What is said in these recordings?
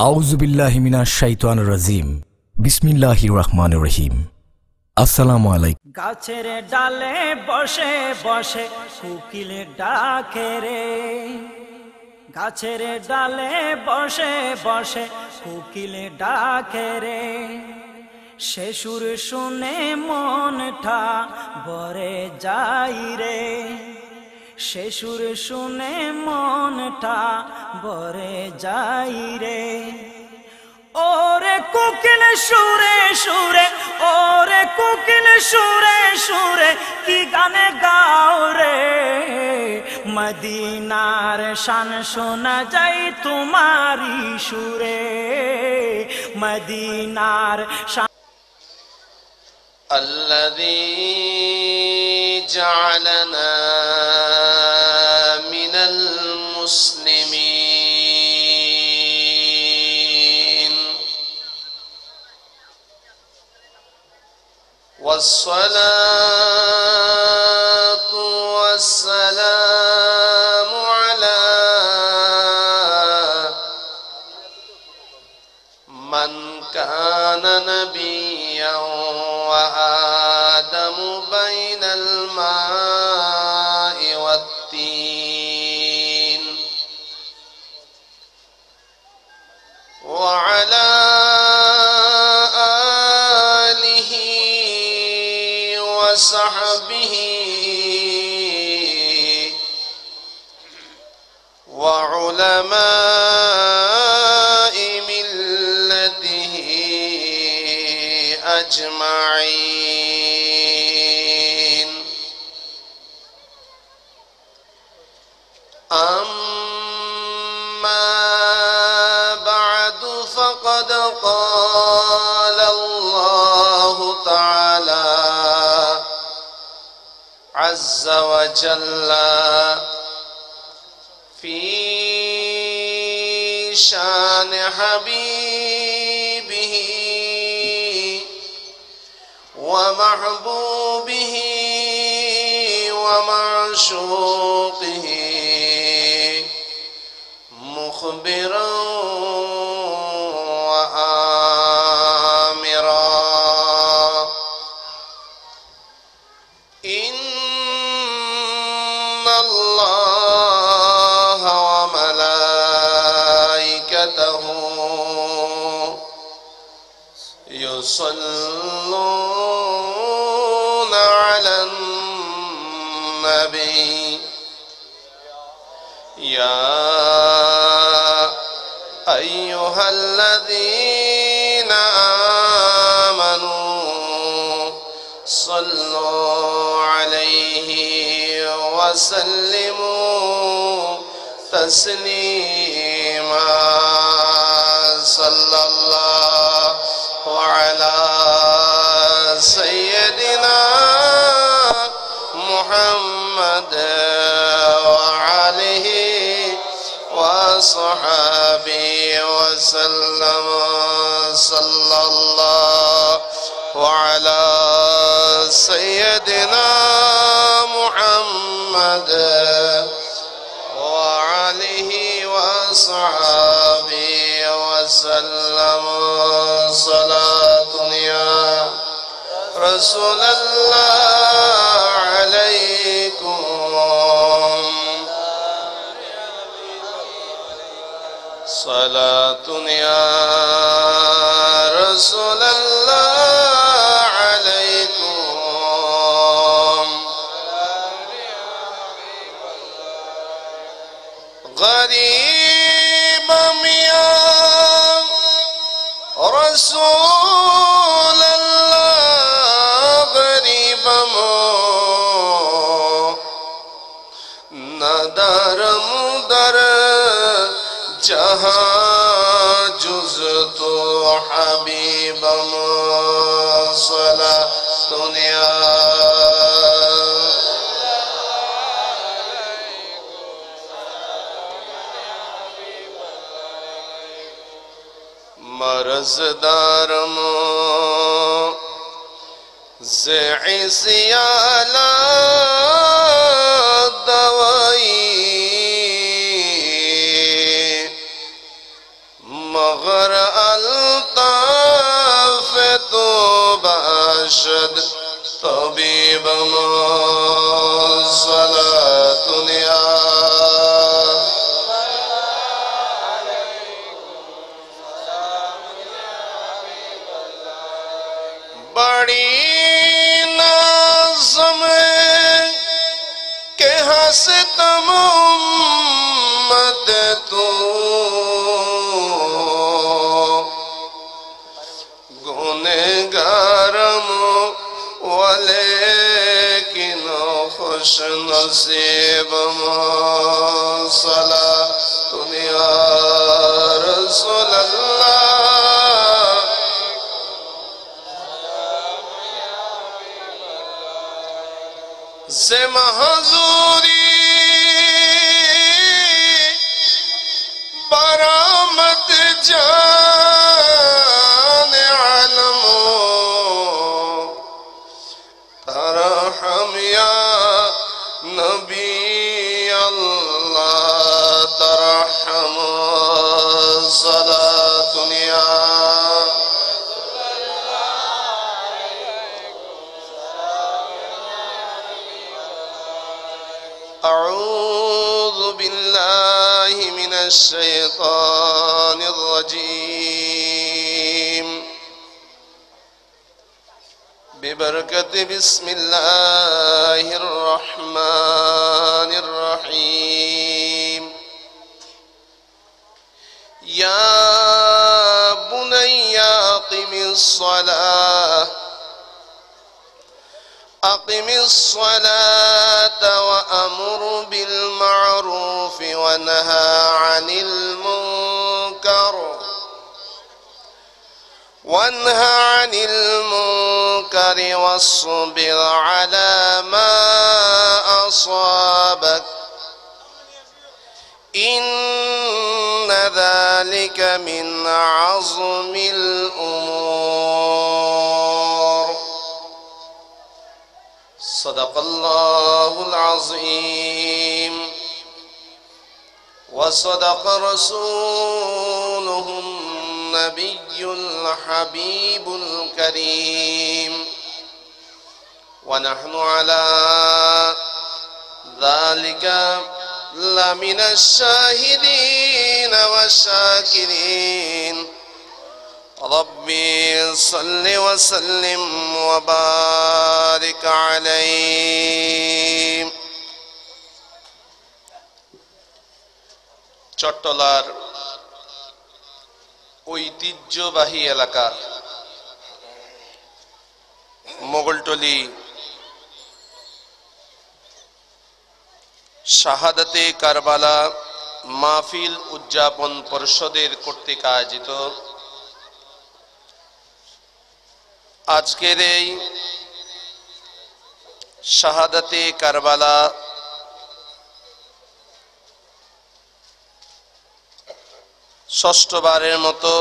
আউযু বিল্লাহি মিনাশ শাইতানির রাজিম। বিসমিল্লাহির রহমানির রহিম। আসসালামু আলাইকুম। গাছের ডালে বসে বসে কোকিল ডাকে রে, গাছের ডালে বসে বসে কোকিল ডাকে রে। সে সুর শুনে মনটা ভরে যাই রে, সে সুর শুনে মনটা ভরে যাই রে। ওরে কোকিল সুরে সুরে, ওরে কোকিল সুরে সুরে কি গানে গাও রে। মদিনার শান শোনা যায় তোমারি সুরে, মদিনার শান। الذي جعلنا من المسلمين والصلاة والسلام على من كان نبيا وآدم بين الماء والطين وعلى آله وصحبه وعلماء ملته أجمعين. أما بعد فقد قال الله تعالى عز وجل في شان حبيبه ومحبوبه ومعشوقه مخبرا وآمرا إن الله وملائكته يصلون على النبي يا أيها الذين آمنوا صلوا عليه وسلموا تسليما. صلى الله على سيدنا محمد وعليه وصحبه وسلم. صلى الله على سيدنا محمد وعليه وصحبه وسلم. صلاة يا رسول الله عليكم، صلاة يا رسول الله عليكم. غريبا يا رسول الله، غريبا ندار مدر جہاں جز تو حبیب صلاۃ یا مرض دارم زعسیالا دوائی مغ خوش نصیب صلاة یا رسول اللہ سے محضوری برآمد جان علم ترحم یا نبی اللہ ترحم صلاة یا أعوذ بالله من الشيطان الرجيم ببركة بسم الله الرحمن الرحيم يا بني أقم الصلاة وأمر بالمعروف وانهى عن المنكر واصبر على ما أصابك إن ذلك من عزم الأمور صدق الله العظيم وصدق رسوله النبي الحبيب الكريم ونحن على ذلك لمن الشاهدين والشاكرين ربي صل وسلم وبارك عليه চট্টলার ঐতিহ্যবাহী এলাকা মোগলটলি শাহাদাতে কারবালা মাহফিল উদযাপন পরিষদের কর্তৃক আয়োজিত আজকের এই শাহাদাতে কারবালা ষষ্ঠবারের মতো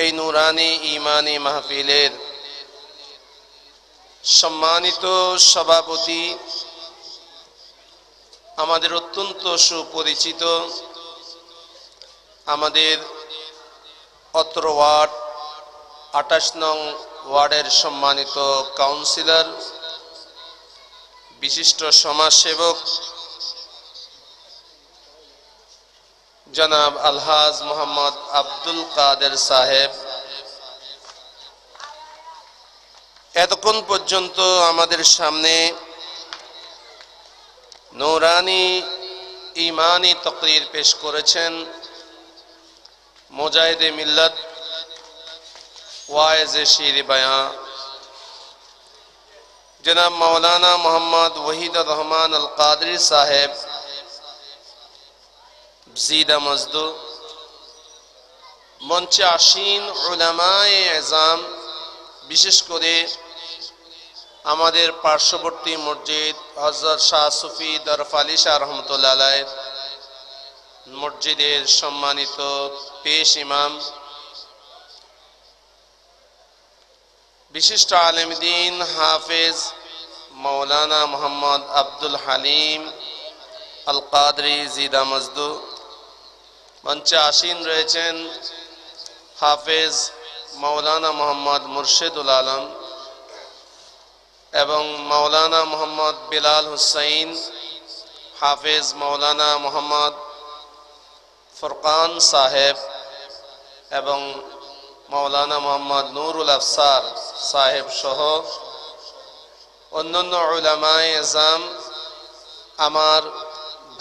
এই নুরানি ইমানি মাহফিলের সম্মানিত সভাপতি আমাদের অত্যন্ত সুপরিচিত আমাদের অত্র ওয়ার্ড 28 নং ওয়ার্ডের সম্মানিত কাউন্সিলর বিশিষ্ট সমাজসেবক জনাব আলহাজ মোহাম্মদ আব্দুল কাদের সাহেব, এতক্ষণ পর্যন্ত আমাদের সামনে নূরানি ইমানি তাকরীর পেশ করেছেন মুজাহিদে মিল্লাত ওয়াইজে শির বয়ান জনাব মাওলানা মোহাম্মদ ওয়াহিদুর রহমান আল কাদরি সাহেব জিদা মজদু, মঞ্চে আসীন উলামায়ে এজাম, বিশেষ করে আমাদের পার্শ্ববর্তী মসজিদ হযরত শাহ সুফি দরফালি শাহ রহমতুল্লাহ আলাইহ মসজিদের সম্মানিত পেশ ইমাম, বিশিষ্ট আলেম দ্বীন হাফেজ মাওলানা মোহাম্মদ আব্দুল হালিম আল কাদরি জিদা মজদু, মঞ্চে আসীন রয়েছেন হাফেজ মাওলানা মোহাম্মদ মুর্শিদুল আলম এবং মাওলানা মোহাম্মদ বিলাল হুসাইন, হাফেজ মাওলানা মোহাম্মদ ফুরকান সাহেব এবং মাওলানা মোহাম্মদ নুরুল আফসার সাহেব সহ অন্যান্য উলামায়ে এজাম, আমার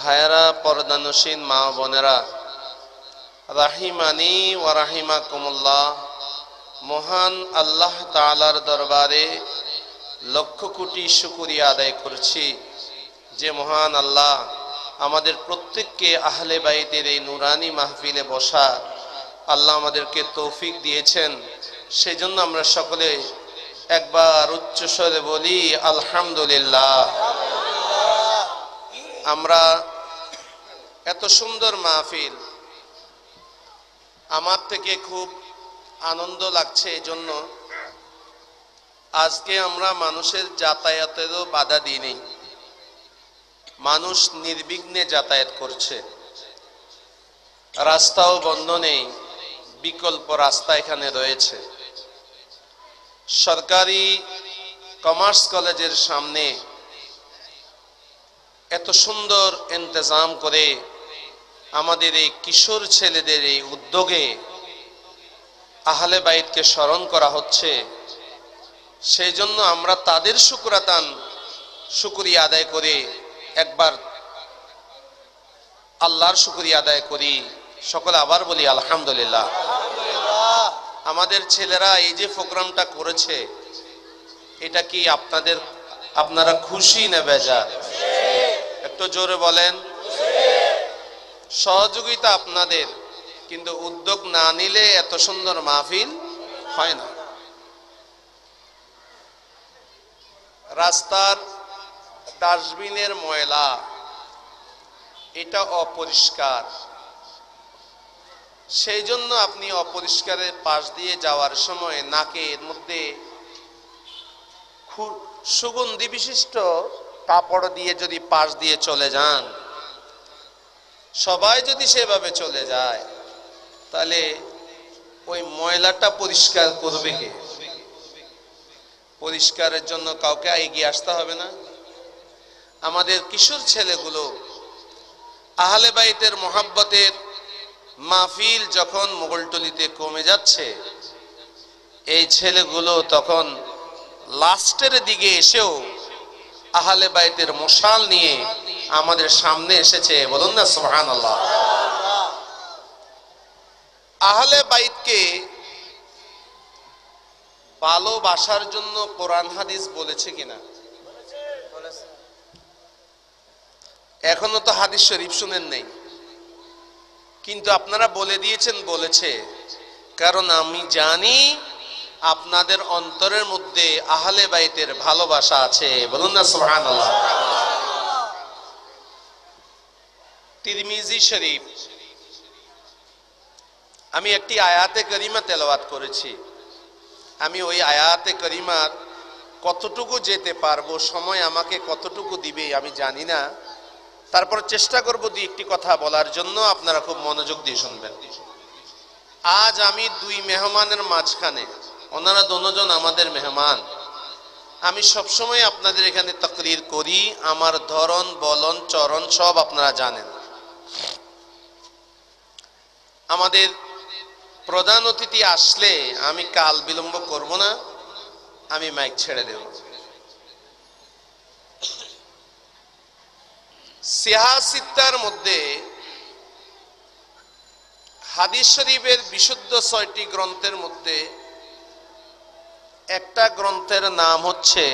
ভাইয়েরা, পর্দানশীন মা বোনেরা, রাহিমানি ওয়া রাহিমাকুমুল্লাহ, মহান আল্লাহ তাআলার দরবারে লক্ষ কোটি শুকরিয়া আদায় করছি যে মহান আল্লাহ আমাদের প্রত্যেককে আহলে বাইতের এই নুরানি মাহফিলে বসা আল্লাহ আমাদেরকে তৌফিক দিয়েছেন। সেজন্য আমরা সকলে একবার উচ্চ স্বরে বলি আলহামদুলিল্লাহ। আমরা এত সুন্দর মাহফিল, আমার থেকে খুব আনন্দ লাগছে এজন্য আজকে আমরা মানুষের যাতায়াতেরও বাধা দিই নেই, মানুষ নির্বিঘ্নে যাতায়াত করছে, রাস্তাও বন্ধ নেই, বিকল্প রাস্তা এখানে রয়েছে। সরকারি কমার্স কলেজের সামনে এত সুন্দর ইন্তজাম করে আমাদের এই কিশোর ছেলেদের এই উদ্যোগে আহলে বাইতকে স্মরণ করা হচ্ছে। সেই জন্য আমরা তাদের শুকরিয়া আদায় করে একবার আল্লাহর শুকরিয়া আদায় করি। সকলে আবার বলি আলহামদুলিল্লাহ। আমাদের ছেলেরা এই যে প্রোগ্রামটা করেছে, এটা কি আপনারা খুশি না বেজার? একটু জোরে বলেন। সহযোগিতা আপনাদের, কিন্তু উদ্যোগ না নিলে এত সুন্দর মাহফিল হয় না। রাস্তার ডাস্টবিনের ময়লা, এটা অপরিষ্কার, সেই জন্য আপনি অপরিষ্কারের পাশ দিয়ে যাওয়ার সময় নাকের মধ্যে সুগন্ধি বিশিষ্ট কাপড় দিয়ে যদি পাশ দিয়ে চলে যান, সবাই যদি সেভাবে চলে যায়, তাহলে ওই ময়লাটা পরিষ্কার করবে কে? পরিষ্কারের জন্য কাউকে এগিয়ে আসতে হবে না? আমাদের কিশোর ছেলেগুলো আহলে বাইতের মোহাব্বতের মাহফিল যখন মোগলটলিতে কমে যাচ্ছে, এই ছেলেগুলো তখন লাস্টের দিকে এসেও আহলে বাইতের মশাল নিয়ে আমাদের সামনে এসেছে। বলুন না সুবহানাল্লাহ। আহলে বাইতকে ভালোবাসার জন্য কোরআন হাদিস বলেছে কিনা? এখনো তো হাদিস শরীফ শুনেন নেই, কিন্তু আপনারা বলে দিয়েছেন বলেছে, কারণ আমি জানি আপনাদের অন্তরের মধ্যে আহলে বাইতের ভালোবাসা আছে। বলুন না সুবহানাল্লাহ। তিরমিজি শরীফ, আমি একটি আয়াতে করিমা তেলাওয়াত করেছি। আমি ওই আয়াতে করিমার কতটুকু যেতে পারবো, সময় আমাকে কতটুকু দিবে আমি জানি না, তারপর চেষ্টা করব দুই একটি কথা বলার জন্য। আপনারা খুব মনোযোগ দিয়ে শুনবেন। আজ আমি দুই মেহমানের মাঝখানে, ওনারা দুজন আমাদের মেহমান। আমি সবসময় আপনাদের এখানে তাকরীর করি, আমার ধরন বলন চরণ সব আপনারা জানেন। আমাদের প্রধান অতিথি আসলে আমি কাল বিলম্ব করব না, আমি মাইক ছেড়ে দেব। সিয়াসিত্তার মধ্যে হাদিস শরীফের বিশুদ্ধ ৬টি গ্রন্থের মধ্যে একটা গ্রন্থের নাম হচ্ছে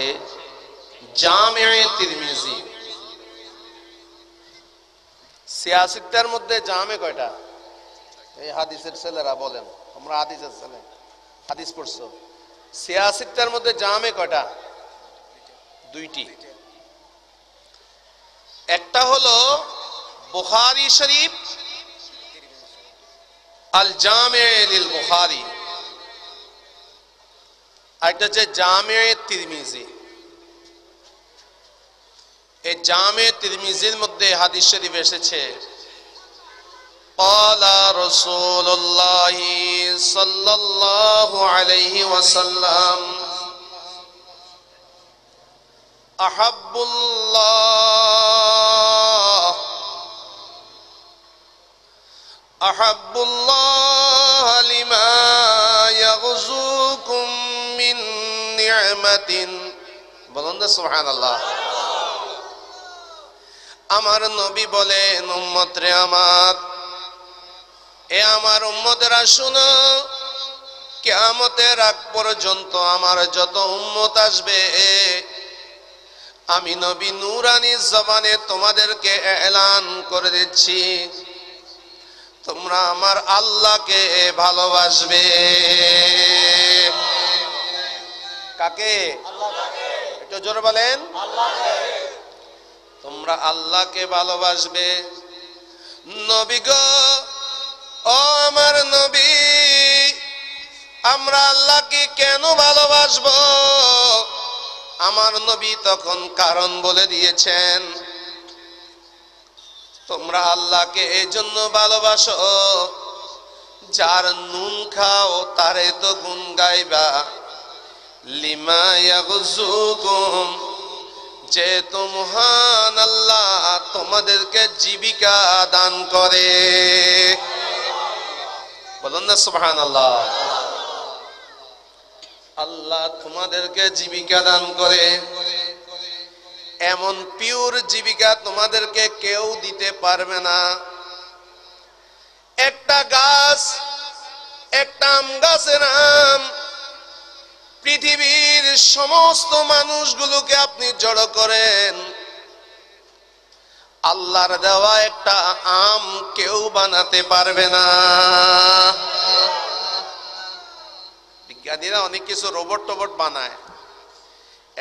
জামে তিরমিজি। সিয়াসিত্তার মধ্যে জামে কয়টা? এই হাদিসের ছেলেরা বলেন, আমরা হাদিসের ছেলে, হাদিস পড়ছো। সিয়াসিত্তার মধ্যে জামে কয়টা? দুইটি। একটা হলো বুখারী শরীফ, আল জামে লিল বুখারী, আরেকটা হচ্ছে জামে তিরমিজি। এই জামে তিরমিজির মধ্যে হাদিস শরীফ এসেছে, قال رسول الله صلى الله عليه وسلم أحب الله لما يغزوكم من نعمة। বলুন না সুবহানাল্লাহ। আমার নবী বলেন, উম্মত রে আমার, এ আমার উম্মতেরা শুনো, কিয়ামতের আগ পর্যন্ত আমার যত উম্মত আসবে, আমি নবী নূরানী জবানে তোমাদেরকে এলান করে দিচ্ছি, তোমরা আমার আল্লাহকে ভালোবাসবে। কাকে? একটু জোরে বলেন। তোমরা আল্লাহকে ভালোবাসবে। নবী গো, ও আমার নবী, আমরা আল্লাহকে কেন ভালোবাসবো? আমার নবী তখন কারণ বলে দিয়েছেন। তোমরা আল্লাহকে এই জন্য ভালোবাসো, যার নুন খাও তারে তো গুণ গাইবা, লিমা ইয়াগযুকুম, যেহেতু মহান আল্লাহ তোমাদেরকে জীবিকা দান করে। বলুন না সুবহানাল্লাহ। আল্লাহ তোমাদেরকে জীবিকা দান করে, এমন পিওর জীবিকা তোমাদেরকে কেউ দিতে পারবে না। একটা গাছ, একটা আম গাছের আম, পৃথিবীর সমস্ত মানুষগুলোকে আপনি জড়ো করেন, আল্লাহর দেওয়া একটা আম কেউ বানাতে পারবে না। বিজ্ঞানীরা অনেক কিছু রোবট টোবট বানায়।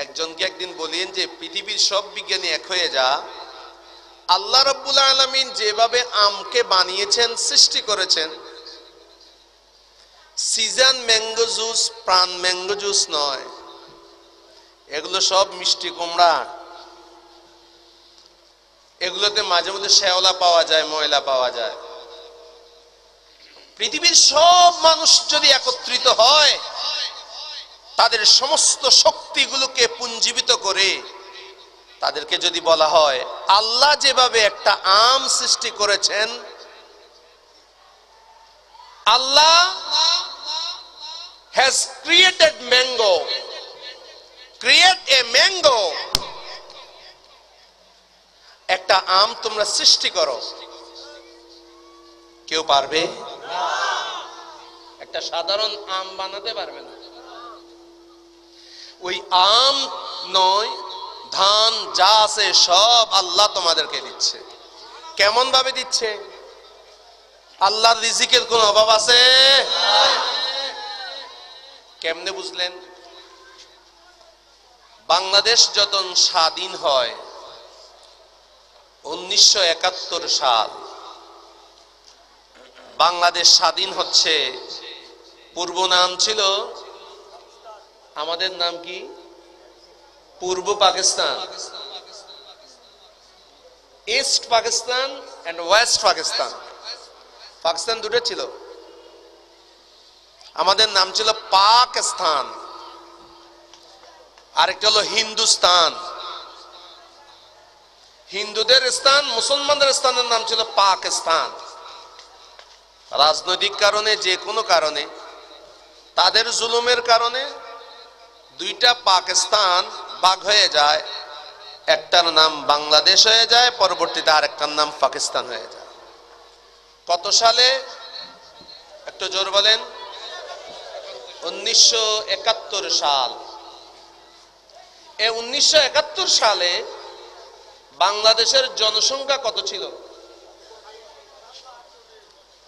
একজনকে একদিন বলেন যে পৃথিবীর সব বিজ্ঞানী এক হয়ে যা, আল্লাহ রাব্বুল আলামিন যেভাবে আমকে বানিয়েছেন, সৃষ্টি করেছেন, সিজন ম্যাঙ্গো জুস প্রাণ ম্যাঙ্গো জুস নয়, এগুলো সব মিষ্টি কুমড়া। এগুলোতে মাঝে মধ্যে শ্যাওলা পাওয়া যায়, ময়লা পাওয়া যায়। পৃথিবীর সব মানুষ যদি একত্রিত হয়, তাদের সমস্ত শক্তিগুলোকে পুঞ্জীবিত করে তাদেরকে যদি বলা হয় আল্লাহ যেভাবে একটা আম সৃষ্টি করেছেন, আল্লাহ has created mango, create a mango, একটা আম তোমরা সৃষ্টি করো, কেউ পারবে? একটা সাধারণ আম বানাতে পারবে না। ওই আম নয়, ধান যা আছে সব আল্লাহ তোমাদেরকে দিচ্ছে। কেমন ভাবে দিচ্ছে? আল্লাহর রিজিকের কোন অভাব আছে? কেমনে বুঝলেন? বাংলাদেশ যখন স্বাধীন হয় 1971 সাল, বাংলাদেশ স্বাধীন হচ্ছে। পূর্ব নাম ছিল, আমাদের নাম কি? পূর্ব Pakistan, east Pakistan and west Pakistan. Pakistan দুটো ছিল। আমাদের নাম ছিল পাকিস্তান, আরেকটা হলো হিন্দুস্তান। হিন্দুদের স্থান, মুসলমানদের স্থানের নাম ছিল পাকিস্তান। রাজনৈতিক কারণে, যে কোনো কারণে, তাদের জুলুমের কারণে দুইটা পাকিস্তান ভাগ হয়ে যায়। একটার নাম বাংলাদেশ হয়ে যায়, পরবর্তীতে আরেকটার নাম পাকিস্তান হয়ে যায়। কত সালে? একটু জোর বলেন। 1971 সাল। এই 1971 সালে বাংলাদেশের জনসংখ্যা কত ছিল?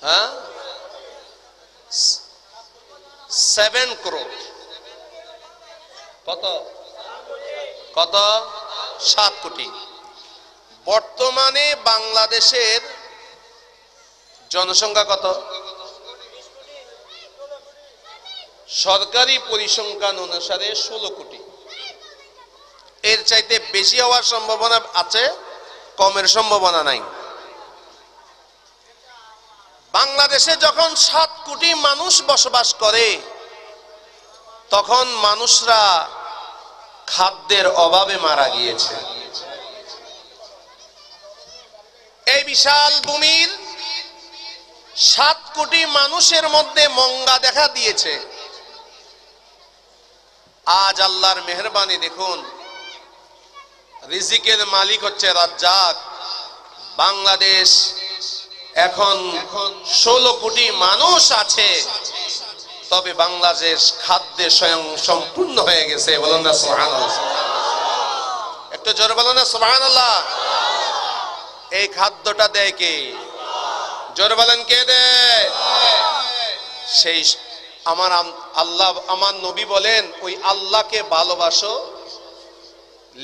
হ্যাঁ, 7 crore। কত? কত? 7 কোটি। বর্তমানে বাংলাদেশের জনসংখ্যা কত? সরকারি পরিসংখ্যান অনুসারে 16 কোটি। এর চাইতে বেশি হওয়ার সম্ভাবনা আছে, কমের সম্ভাবনা নাই। বাংলাদেশে যখন 7 কোটি মানুষ বসবাস করে, তখন মানুষরা খাদ্যের অভাবে মারা গিয়েছে। এই বিশাল ভূমির 7 কোটি মানুষের মধ্যে মঙ্গা দেখা দিয়েছে। আজ আল্লাহর মেহেরবানি দেখুন, রিজিকের মালিক হচ্ছে রাজ্জাক। বাংলাদেশ এখন 16 কোটি মানুষ আছে, তবে বাংলাদেশ খাদ্যে স্বয়ং সম্পূর্ণ হয়ে গেছে। বলুন না সুবহানাল্লাহ। একটু জোরে বলুন না সুবহানাল্লাহ। এই খাদ্যটা দেয় কে? জোরে বলেন কে দেয়? সেই আমার আল্লাহ, আমার নবী বলেন ওই আল্লাহকে ভালোবাসো,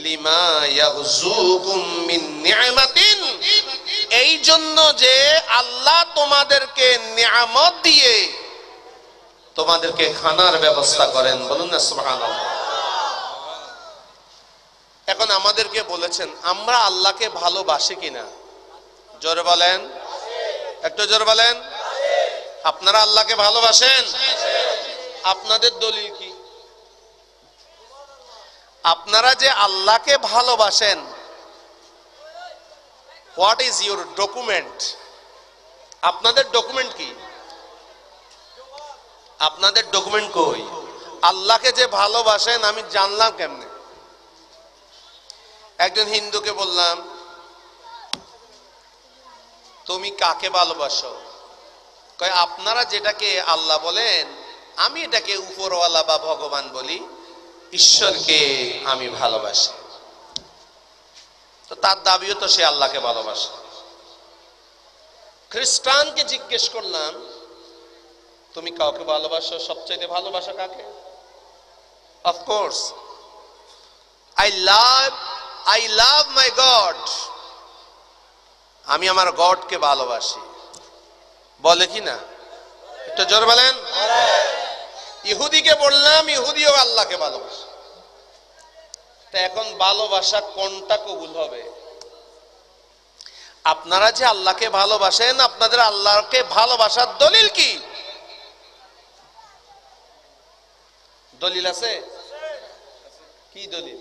লিমা ইয়ারযুকুম মিন নি'মাতিন, এই জন্য যে আল্লাহ তোমাদেরকে নিয়ামত দিয়ে তোমাদেরকে খানার ব্যবস্থা করেন। বলুন না সুবহানাল্লাহ। এখন আমাদেরকে বলেছেন আমরা আল্লাহকে ভালোবাসি কিনা? জোরে বলেন, একটু জোরে বলেন। আপনারা আল্লাহকে ভালোবাসেন? আপনাদের দলিল কি? আপনারা যে আল্লাহকে ভালোবাসেন, হোয়াট ইজ ইউর ডকুমেন্ট? আপনাদের ডকুমেন্ট কি? আপনাদের ডকুমেন্ট কই? আল্লাহকে যে ভালোবাসেন আমি জানলাম কেমনে? একজন হিন্দুকে বললাম তুমি কাকে ভালোবাসো? কয় আপনারা যেটাকে আল্লাহ বলেন আমি এটাকে উপরওয়ালা বা ভগবান বলি, ঈশ্বরকে আমি ভালোবাসি। তো তার দাবিও তো সে আল্লাহকে ভালোবাসে। খ্রিস্টানকে জিজ্ঞেস করলাম তুমি কাউকে ভালোবাসো, সবচেয়ে ভালোবাসো কাকে? Of course I love my God, আমি আমার গডকে ভালোবাসি। বলে কি না? একটু জোরে বলেন। ইহুদিকে বললাম ইহুদিও আল্লাহকে ভালোবাসে। তা এখন ভালোবাসা কোনটা কবুল হবে? আপনারা যে আল্লাহকে ভালোবাসেন, আপনাদের আল্লাহকে ভালোবাসার দলিল কি? দলিল আছে? কি দলিল?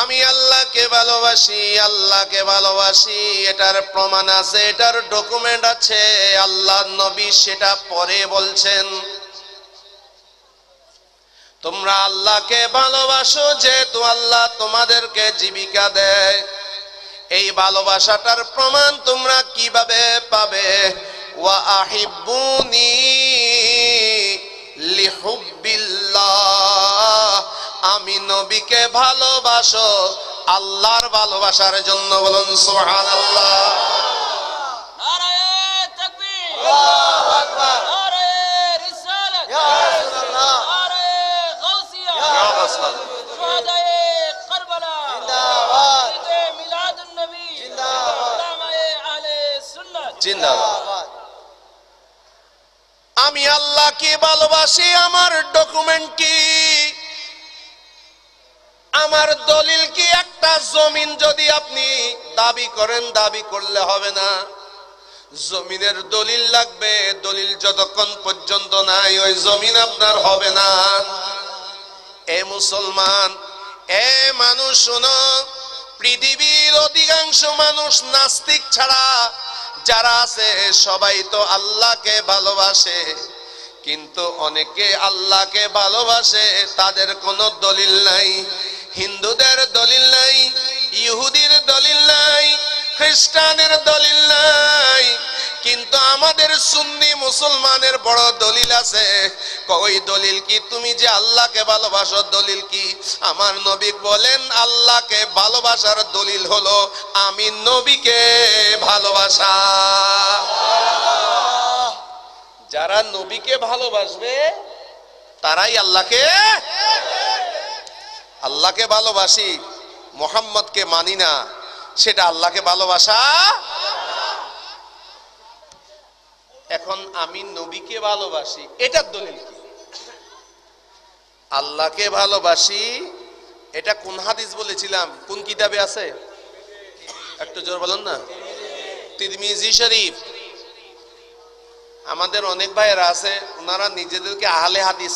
আমি আল্লাহকে ভালোবাসি, আল্লাহকে ভালোবাসি, এটার প্রমাণ আছে, এটার ডকুমেন্ট আছে। আল্লাহর নবী সেটা পরে বলছেন তোমরা আল্লাহকে ভালোবাসো যেহেতু আল্লাহ তোমাদেরকে জীবিকা দেয়। এই ভালোবাসাটার প্রমাণ তোমরা কিভাবে পাবে? ওয়া আহিব্বুনি লিহুব্বিল্লাহ, আমি নবীকে ভালোবাসো আল্লাহর ভালোবাসার জন্য। বলুন সুবহানাল্লাহ। নারায়ে তাকবীর, আল্লাহু আকবার, নারায়ে রিসালাত, ইয়া রাসূলুল্লাহ, নারায়ে গাউসিয়া, ইয়া রাসূলুল্লাহ, শুহাদায়ে কারবালা জিন্দাবাদ, ঈদে মিলাদুন নবী জিন্দাবাদ, উলামায়ে আহলে সুন্নাত জিন্দাবাদ। আমি আল্লাহকে ভালোবাসি, আমার ডকুমেন্ট কি? আমার দলিল কি? একটা জমিন যদি আপনি দাবি করেন, দাবি করলে হবে না, জমিনের দলিল লাগবে। দলিল যতক্ষণ পর্যন্ত নাই ওই জমিন আপনার হবে না। এ মুসলমান, এ মানুষ শোনো, পৃথিবীর অধিকাংশ মানুষ নাস্তিক ছাড়া যারা আছে সবাই তো আল্লাহকে ভালোবাসে, কিন্তু অনেকে আল্লাহকে ভালোবাসে তাদের কোনো দলিল নাই। হিন্দুদের দলিল নাই, ইহুদির দলিল নাই, খ্রিস্টানের দলিল নাই, কিন্তু আমাদের সুন্নি মুসলমানের বড় দলিল আছে। ওই দলিল কি? তুমি যে আল্লাহকে ভালোবাসো, দলিল কি? আমার নবী বলেন আল্লাহকে ভালোবাসার দলিল হলো আমি নবীকে ভালোবাসা। যারা নবীকে ভালোবাসবে তারাই আল্লাহকে ভালোবাসি, মুহাম্মদকে মানি না, সেটা আল্লাহকে ভালোবাসা। এখন আমি নবীকে ভালোবাসি, এটার দলিল কি? আল্লাহকে ভালোবাসি, এটা কোন হাদিস বলেছিলাম? কোন কিতাবে আছে? একটু জোর বলুন না। তিরমিজি শরীফ। আমাদের অনেক ভাইয়েরা আছে, ওনারা নিজেদেরকে আহলে হাদিস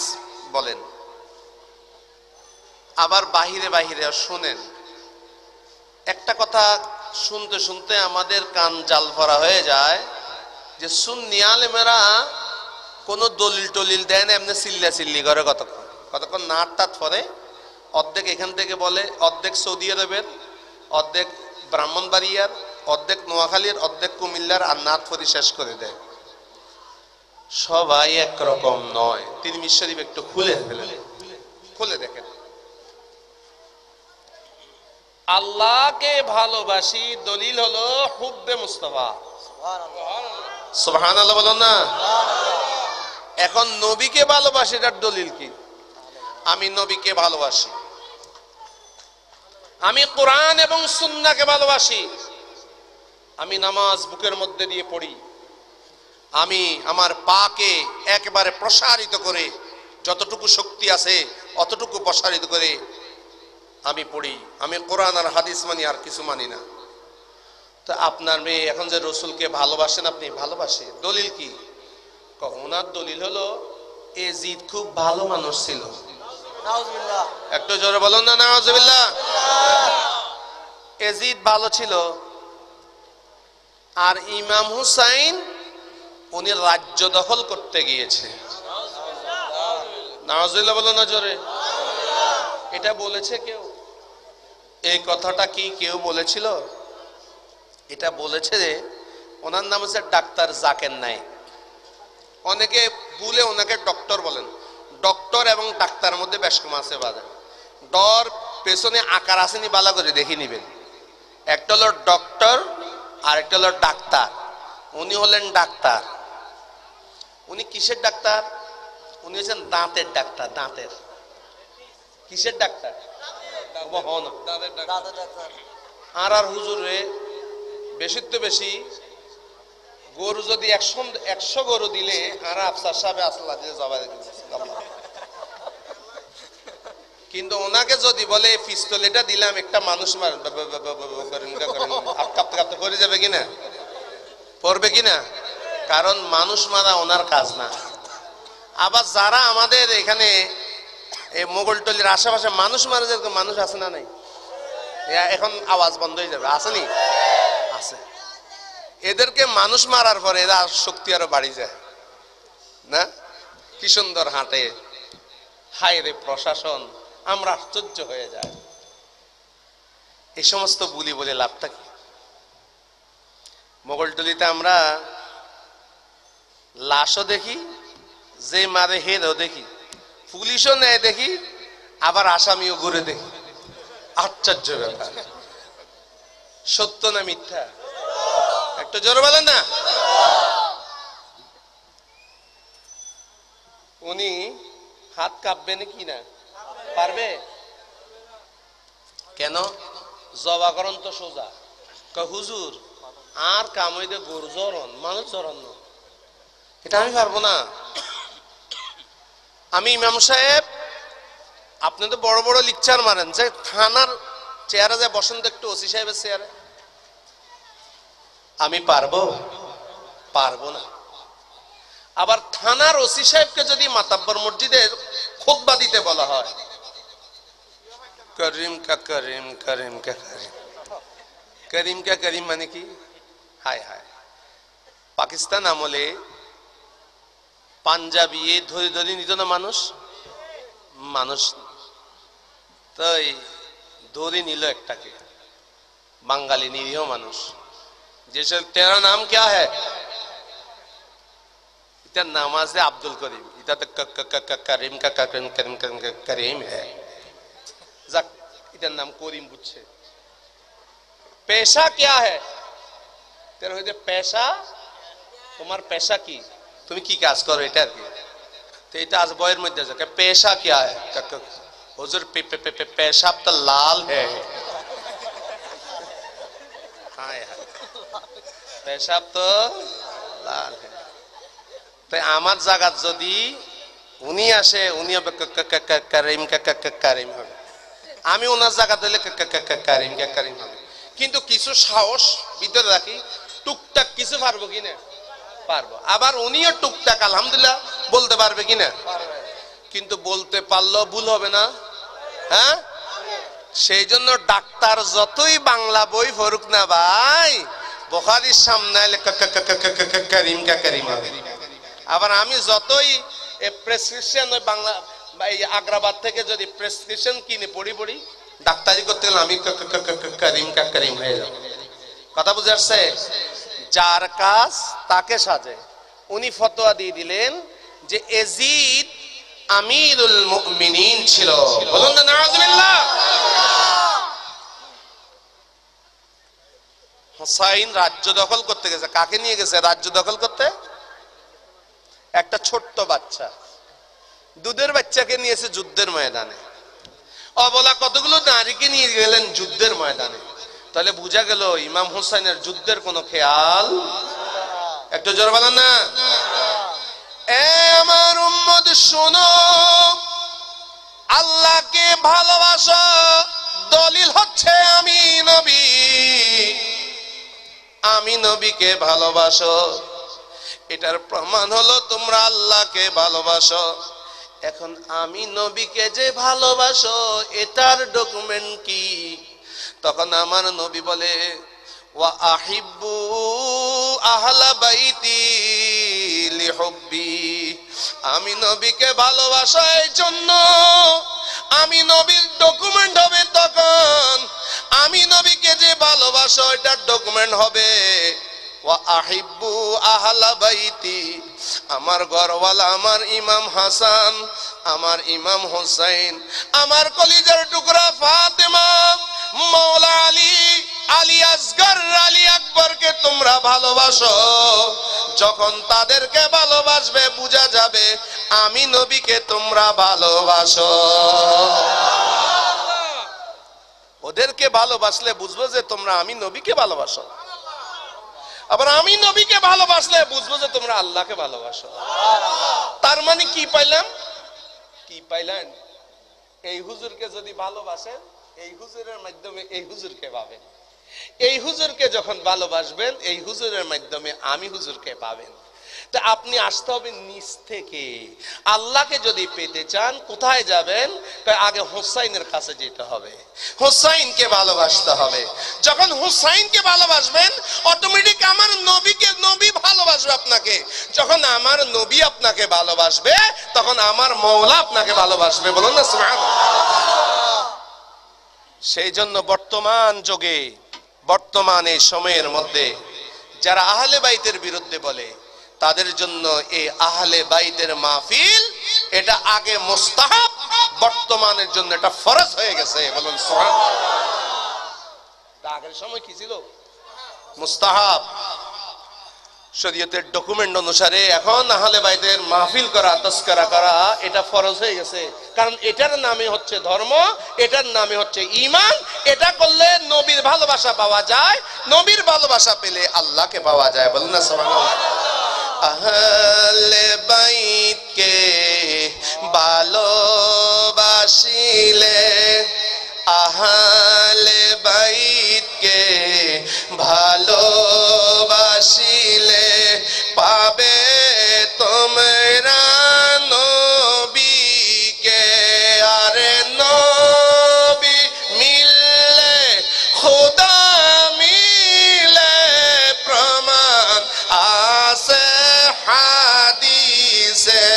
বলেন, আবার বাহিরে বাহিরে শোনেন। একটা কথা শুনতে শুনতে আমাদের কান জাল ভরা হয়ে যায় যে সুন্নি আলেমেরা কোনো দলিল টলিল দেন, এমনি চিল্লা চিল্লি করে কতক্ষণ নাট টাট পরে, অর্ধেক এখান থেকে বলে, অর্ধেক সৌদি আরবের, অর্ধেক ব্রাহ্মণবাড়িয়ার, অর্ধেক নোয়াখালীর, অর্ধেক কুমিল্লার, আর নাট পরি শেষ করে দেয়। সবাই একরকম নয়। তিরমিজি শরীফ একটু খুলে ফেলেন, খুলে দেখেন। আল্লাহকে ভালোবাসি দলিল হলো হুব্বে মুস্তাফা। সুবহানাল্লাহ বলুন না। এখন নবীকে ভালোবাসি, এটার দলিল কি? আমি নবীকে ভালোবাসি, আমি কোরআন এবং সুন্নাহকে ভালোবাসি, আমি নামাজ বুকের মধ্যে দিয়ে পড়ি, আমি আমার পাকে একেবারে প্রসারিত করে যতটুকু শক্তি আছে অতটুকু প্রসারিত করে আমি পড়ি, আমি কোরআন আর হাদিস মানি, আর কিছু মানি না। তো আপনার মেয়ে এখন যে রসুলকে ভালোবাসেন, আপনি ভালোবাসে, দলিল কি? ওনার দলিল হলো এজিদ খুব ভালো মানুষ ছিল। একটু জোরে বলুন না নাউজুবিল্লাহ। এজিদ ভালো ছিল, আর ইমাম হুসাইন উনি রাজ্য দখল করতে গিয়েছে। নাউজুবিল্লাহ বলুন না জোরে। এটা বলেছে কেউ? এই কথাটা কি কেউ বলেছিল? এটা বলেছে যে ওনার নাম হচ্ছে ডাক্তার জাকির নায়েক। অনেকে ভুলে ওনাকে ডক্টর বলেন। ডক্টর এবং ডাক্তারের মধ্যে বেশ কম আছে বাজার। ডর পেছনে আকার আসেনি, বালা করে দেখে নিবেন। একটা হলো ডক্টর আর একটা হলো ডাক্তার। উনি হলেন ডাক্তার। উনি কিসের ডাক্তার? উনি হচ্ছেন দাঁতের ডাক্তার। দাঁতের কিসের ডাক্তার? আর আর হুজুরে বেশির তো বেশি গরু যদি 100 গরু দিলে আর আফসার সাহেব আসলা দিয়ে জবাই দিবে, কিন্তু ওনাকে যদি বলে পিস্তল এটা দিলাম একটা মানুষ মার কাঁপতে কাঁপতে পড়ে যাবে কিনা, পড়বে কিনা? কারণ মানুষ মারা ওনার কাজ না। আবার যারা আমাদের এখানে এই মোগলটলির আশেপাশে মানুষ মারা, যেরকম মানুষ আছে না নাই? এখন আওয়াজ বন্ধ হয়ে যাবে, আসেনি? আছে। এদেরকে মানুষ মারার পরে এরা শক্তি আরো বাড়ি যায় না? কি সুন্দর হাঁটে, হায় রে প্রশাসন, আমরা আশ্চর্য হয়ে যায়। এই সমস্ত বুলি বলে লাভটা কি? মোগলটলিতে আমরা লাশও দেখি, যে মারে হেরও দেখি, পুলিশও নেয় দেখি, আবার আসামিও ঘুরে দেখি। আশ্চর্য ব্যাপার। সত্য না মিথ্যা? একটু জোরে বলেন না। উনি হাত কাঁপবে নাকি না? পারবে? কেন? জবাকরণ তো সোজা। হুজুর আর কাম হইতে গরু জরন, মানুষ জরান্ন, এটা আমি পারবো না। আমি ইমাম সাহেব, আপনি তো বড় বড় লেকচার মারেন, যে থানার চেয়ারে যায় বসেন তো একটু, ওসি সাহেবের চেয়ারে। আমি পারবো? পারবো না। আবার থানার ওসি সাহেবকে যদি মাতাব্বর মসজিদের খুতবা দিতে বলা হয়, করিম কা করিম, করিম কা করিম, করিম কা করিম মানে কি? হায় হায়। পাকিস্তান আমলে পাঞ্জাবি ধরে ধরে নিত না মানুষ, মানুষ তাই ধরে নিল একটাকে, বাঙালি নিরীহ মানুষ। जैसे तेरा नाम क्या है? इतना नाम से अब्दुल करीम, इतना तो करीम का करीम करीम करीम है, जक इतना नाम करीम पूछे। पेशा क्या है तेरा? होते पेशा, तुम्हार पेशा की, तुम्हें की काज करो এটা কি? তো এটা আজ বইয়ের মধ্যে আছে। পেশা क्या है? हुजूर पेशाब तो लाल है। हाय हाय, পেশাব তো লাল। তাই আমার জায়গাত যদি উনি আসে, উনি হবে কারিম কারিম হবে, আমি ওনার জায়গাত হইলে কারিম কারিম হবে। কিন্তু কিছু সাহস ভিতরে রাখি, টুকটাক কিছু পারবো কিনা? পারবো। আবার উনিও টুকটাক আলহামদুলিল্লাহ বলতে পারবে কিনা? কিন্তু বলতে পারলেও ভুল হবে না? হ্যাঁ, সেই জন্য ডাক্তার যতই বাংলা বই পড়ুক না ভাই, বুখারীর সামনে এলে করিম কা করিম হবে। আবার আমি যতই প্রেসক্রিপশন ওই বাংলা এই আগ্রাবাদ থেকে যদি প্রেসক্রিপশন কিনে পড়ি পড়ি, ডাক্তারি করতে গেলে আমি করিম কা করিম হয়ে যাব। কথা বুঝে আসছে? যার কাজ তাকে সাজে, উনি ফতোয়া দিয়ে দিলেন যে ইয়াজিদ আমিরুল মুমিনিন ছিল। বলুন না নাউজুবিল্লাহ। হুসাইন রাজ্য দখল করতে গেছে। কাকে নিয়ে গেছে রাজ্য দখল করতে? একটা ছোট্ট বাচ্চা, দুধের বাচ্চাকে নিয়েছে যুদ্ধের ময়দানে। অবলা কতগুলো নারীকে নিয়ে গেলেন যুদ্ধের ময়দানে। তাহলে বোঝা গেল ইমাম হুসাইনের যুদ্ধের কোনো খেয়াল। একটু জোরে বলেন না। এ আমার উম্মত শোনো, আল্লাহকে ভালোবাসো, দলিল হচ্ছে আমি নবী। আমি নবীকে ভালোবাসো, এটার প্রমাণ হলো তোমরা আল্লাহকে ভালোবাসো। এখন আমি নবীকে যে ভালোবাসো এটার ডকুমেন্ট কি? তখন আমার নবী বলে ওয়া আহিব্বু আহলা বাইতি লিহুব্বি। আমি নবীকে ভালোবাসা এই জন্য, আমি নবীর ডকুমেন্ট হবে তখন। আমি নবীকে যে ভালোবাসো এটার ডকুমেন্ট হবে ওয়া আহিব্বু আহলা বাইতি। আমার ঘরওয়ালা, আমার ইমাম হাসান, আমার ইমাম হুসাইন, আমার কলিজার টুকরা ফাতেমা, মাওলা আলী, আলী আসগর, আলী আকবরকে তোমরা ভালোবাসো। যখন তাদেরকে ভালোবাসবে বুঝা যাবে আমি নবীকে তোমরা ভালোবাসো। ওদেরকে ভালোবাসলে বুঝবো যে তোমরা আমি নবীকে ভালোবাসো। আবার আমি নবীকে ভালোবাসলে বুঝবো যে তোমরা আল্লাহকে ভালোবাসো। তার মানে কি পাইলাম? কি পাইলেন? এই হুজুরকে যদি ভালোবাসেন, এই হুজুরের মাধ্যমে এই হুজুরকে পাবেন। এই হুজুরকে যখন ভালোবাসবেন, এই হুজুরের মাধ্যমে আমি হুজুরকে পাবেন। তা আপনি আসতে হবে নিচ থেকে। আল্লাহকে যদি পেতে চান কোথায় যাবেন? আগে হুসাইনের কাছে যেতে হবে, হুসাইনকে ভালোবাসতে হবে। যখন হুসাইনকে ভালোবাসবেন অটোমেটিক আমার নবীকে, নবী ভালোবাসবে আপনাকে। যখন আমার নবী আপনাকে ভালোবাসবে তখন আমার মওলা আপনাকে ভালোবাসবে। বলুন না সুবহানাল্লাহ। সেই জন্য বর্তমান যুগে, বর্তমান এই সময়ের মধ্যে যারা আহলে বাইতের বিরুদ্ধে বলে তাদের জন্য এই আহলে বাইতের মাহফিল এটা আগে মুস্তাহাব, বর্তমানের জন্য এটা ফরজ হয়ে গেছে। বলুন সুবহানাল্লাহ। আগের সময় কি ছিল? মুস্তাহাব। শরীয়তের ডকুমেন্ট অনুসারে এখন আহলে বাইতের মাহফিল করা, তাজকিরা করা এটা ফরজ হয়ে গেছে। কারণ এটার নামে হচ্ছে ধর্ম, এটার নামে হচ্ছে ঈমান। এটা করলে নবীর ভালোবাসা পাওয়া যায়, নবীর ভালোবাসা পেলে আল্লাহকে পাওয়া যায়। বলুন না সুবহানাল্লাহ। আহলে বাইতকে ভালোবাসিলে, আহলে বাইতকে ভালোবাসিলে পাবে তোমরা নবীকে। আরে নবী মিললে খোদা মিলে, প্রমাণ আছে হাদিসে।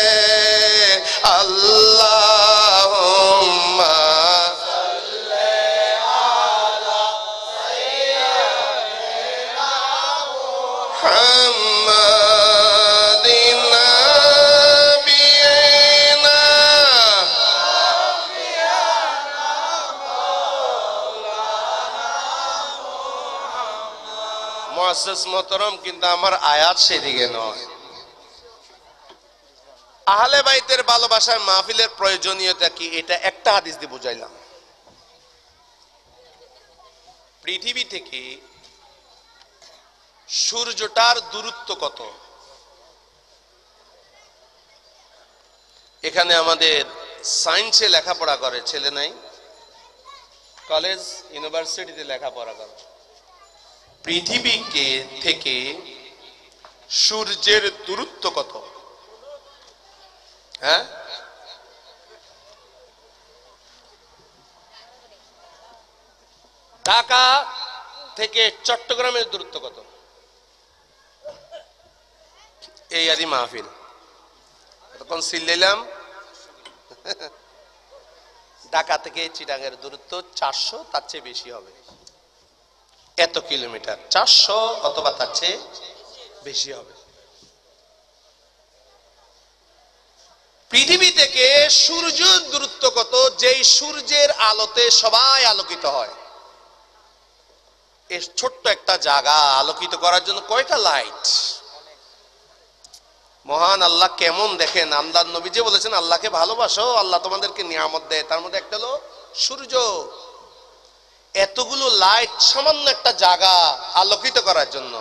আল্লাহুম্মা মুহাম্মাদিন নাবিয়িনা। মুআজ্জিজ মোহতারাম, কিন্তু আমার আয়াত সেদিকে নয়। আহলে বাইতের ভালোবাসার মাহফিলের প্রয়োজনীয়তা কি এটা একটা হাদিস দিয়ে বুঝাইলাম। পৃথিবী থেকে সূর্যটার দূরত্ব কত? এখানে আমাদের সায়েন্সে লেখাপড়া করে ছেলে নাই, কলেজ ইউনিভার্সিটিতে লেখাপড়া করে। পৃথিবীকে থেকে সূর্যের দূরত্ব কত? হ্যাঁ, ঢাকা থেকে চট্টগ্রামের দূরত্ব কত? এই আদি মাহফিল তখন সিল্লাইলাম। ঢাকা থেকে চিটাগাংয়ের দূরত্ব 400, তার চেয়ে বেশি হবে। এত কিলোমিটার, 400 অথবা তার চেয়ে বেশি হবে। পৃথিবী থেকে সূর্যের দূরত্ব কত? যেই সূর্যের আলোতে সবাই আলোকিত হয়। এই ছোট্ট একটা জায়গা আলোকিত করার জন্য কয়টা লাইট? মহান আল্লাহ কেমন দেখেন, আল্লাহর নবী যে বলেছেন আল্লাহকে ভালোবাসো, আল্লাহ তোমাদেরকে নিয়ামত দেয়, তার মধ্যে একটা হলো সূর্য। এতগুলো লাইট সামান্য একটা জায়গা আলোকিত করার জন্য,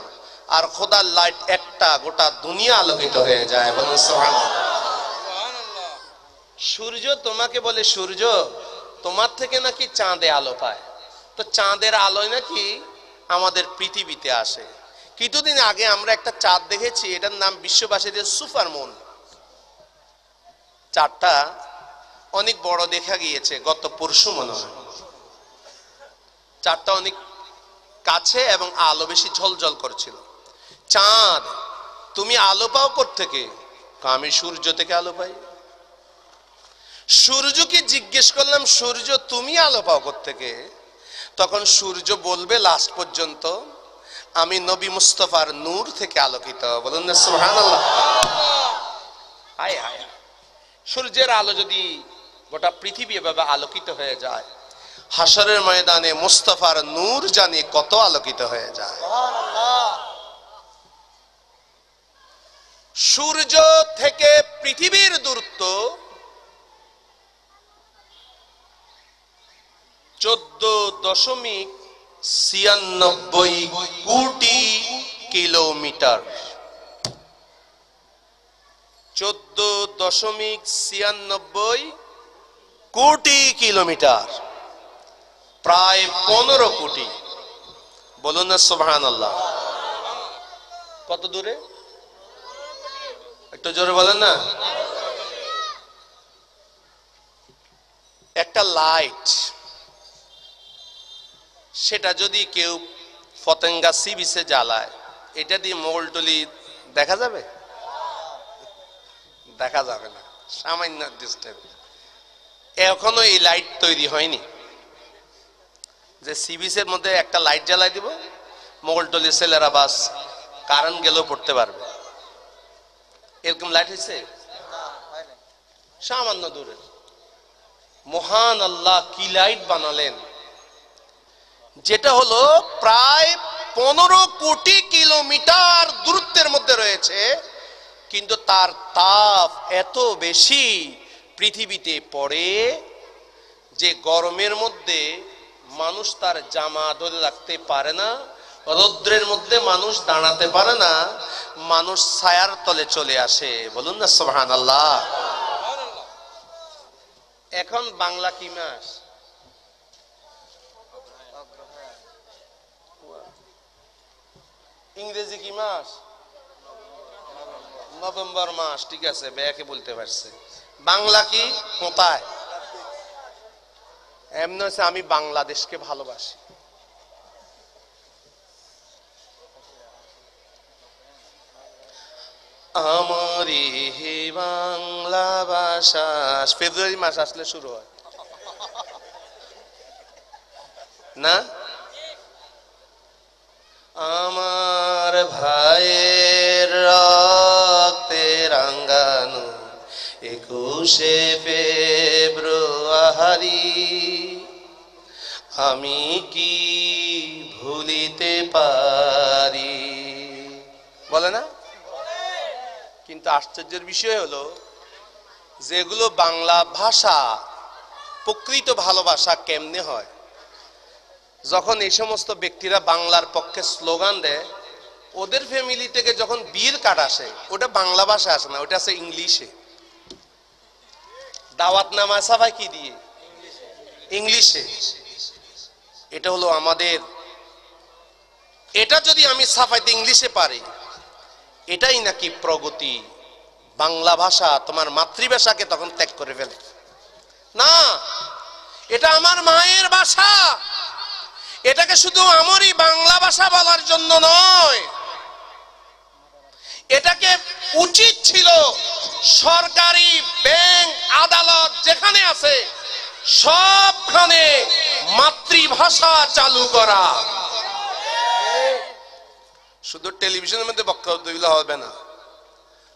আর খোদার লাইট একটা, গোটা দুনিয়া আলোকিত হয়ে যায়। বলুন সুবহানাল্লাহ। সূর্য তোমাকে বলে, সূর্য তোমার থেকে নাকি চাঁদে আলো পায়, তো চাঁদের আলোয় নাকি আমাদের পৃথিবীতে আসে। কিছুদিন আগে আমরা একটা চাঁদ দেখেছি, এটার নাম বিশ্ববাসীদের সুপার মুন। চাঁদটা অনেক বড় দেখা গিয়েছে, গত পরশু মনে হয়। চাঁদটা অনেক কাছে এবং আলো বেশি ঝলঝল করছিল। চাঁদ, তুমি আলো পাও কোত্থেকে? আমি সূর্য থেকে আলো পাই। সূর্যকে জিজ্ঞেস করলাম, সূর্য তুমি আলো পাও কোত্থেকে? তখন সূর্য বলবে লাস্ট পর্যন্ত, আমি নবী মুস্তাফার নূর থেকে আলোকিত। বলুন না সুবহানাল্লাহ। হায় হায়, সূর্যের আলো যদি গোটা পৃথিবী এভাবে আলোকিত হয়ে যায়, হাসরের ময়দানে মুস্তাফার নূর জানি কত আলোকিত হয়ে যায়। সূর্য থেকে পৃথিবীর দূরত্ব 14.96 কোটি কিলোমিটার। 14.96 কোটি কিলোমিটার, প্রায় 15 কোটি। বলুন না সুবহানাল্লাহ। কত দূরে? একটু জোরে বলেন না। একটা লাইট, সেটা যদি কেউ পতেঙ্গা সি বিচে জ্বালায়, এটা দিয়ে মোগলটলি দেখা যাবে? দেখা যাবে না, সামান্য ডিস্টেন্স। এখনো এই লাইট তৈরি হয়নি যে সি বিচের মধ্যে একটা লাইট জ্বালাই দিব, মোগলটলির ছেলেরা বাস কারেন্ট গেলেও পড়তে পারবে। এরকম লাইট হয়েছে? সামান্য দূরে। মহান আল্লাহ কি লাইট বানালেন, যেটা হলো প্রায় 15 কোটি কিলোমিটার দূরত্বের মধ্যে রয়েছে, কিন্তু তার তাপ এত বেশি পৃথিবীতে পড়ে যে গরমের মধ্যে মানুষ তার জামা ধরে রাখতে পারে না, রৌদ্রের মধ্যে মানুষ দাঁড়াতে পারে না, মানুষ ছায়ার তলে চলে আসে। বলুন না সুবহানাল্লাহ। এখন বাংলা কি মাস? ইংরেজি কি মাস? নভেম্বর মাস। ঠিক আছে, ব্যাকে বলতে পারছে। বাংলা কি? কোথায়? এমন হচ্ছে আমি বাংলাদেশকে ভালোবাসি। আমারি হে বাংলা ভাষা। ফেব্রুয়ারি মাস আসলে শুরু হয় না? আমার ভাইয়ের রক্তে রাঙ্গানো 21শে ফেব্রুয়ারি, আমি কি ভুলিতে পারি? বলে না? কিন্তু আশ্চর্যের বিষয় হলো, যেগুলো বাংলা ভাষা, প্রকৃত ভালোবাসা কেমনে হয়? যখন এই সমস্ত ব্যক্তিরা বাংলার পক্ষে স্লোগান দেয়, ওদের ফ্যামিলি থেকে যখন বিয়ের কার্ড আসে, ওটা বাংলা ভাষা আসে না, ওটা আছে ইংলিশে। দাওয়াত নামা সবাই কি দিয়ে? ইংলিশে। এটা হলো আমাদের। এটা যদি আমি সাফাইতে ইংলিশে পারি, এটাই নাকি প্রগতি। বাংলা ভাষা তোমার মাতৃভাষাকে তখন ত্যাগ করে ফেলে না, এটা আমার মায়ের ভাষা। এটাকে শুধু আমারই বাংলা ভাষা বলার জন্য নয়, এটাকে উচিত ছিল সরকারি ব্যাংক, আদালত যেখানে আছে সবখানে মাতৃভাষা চালু করা। শুধু টেলিভিশনের মধ্যে বক্তব্য দিলে হবে না।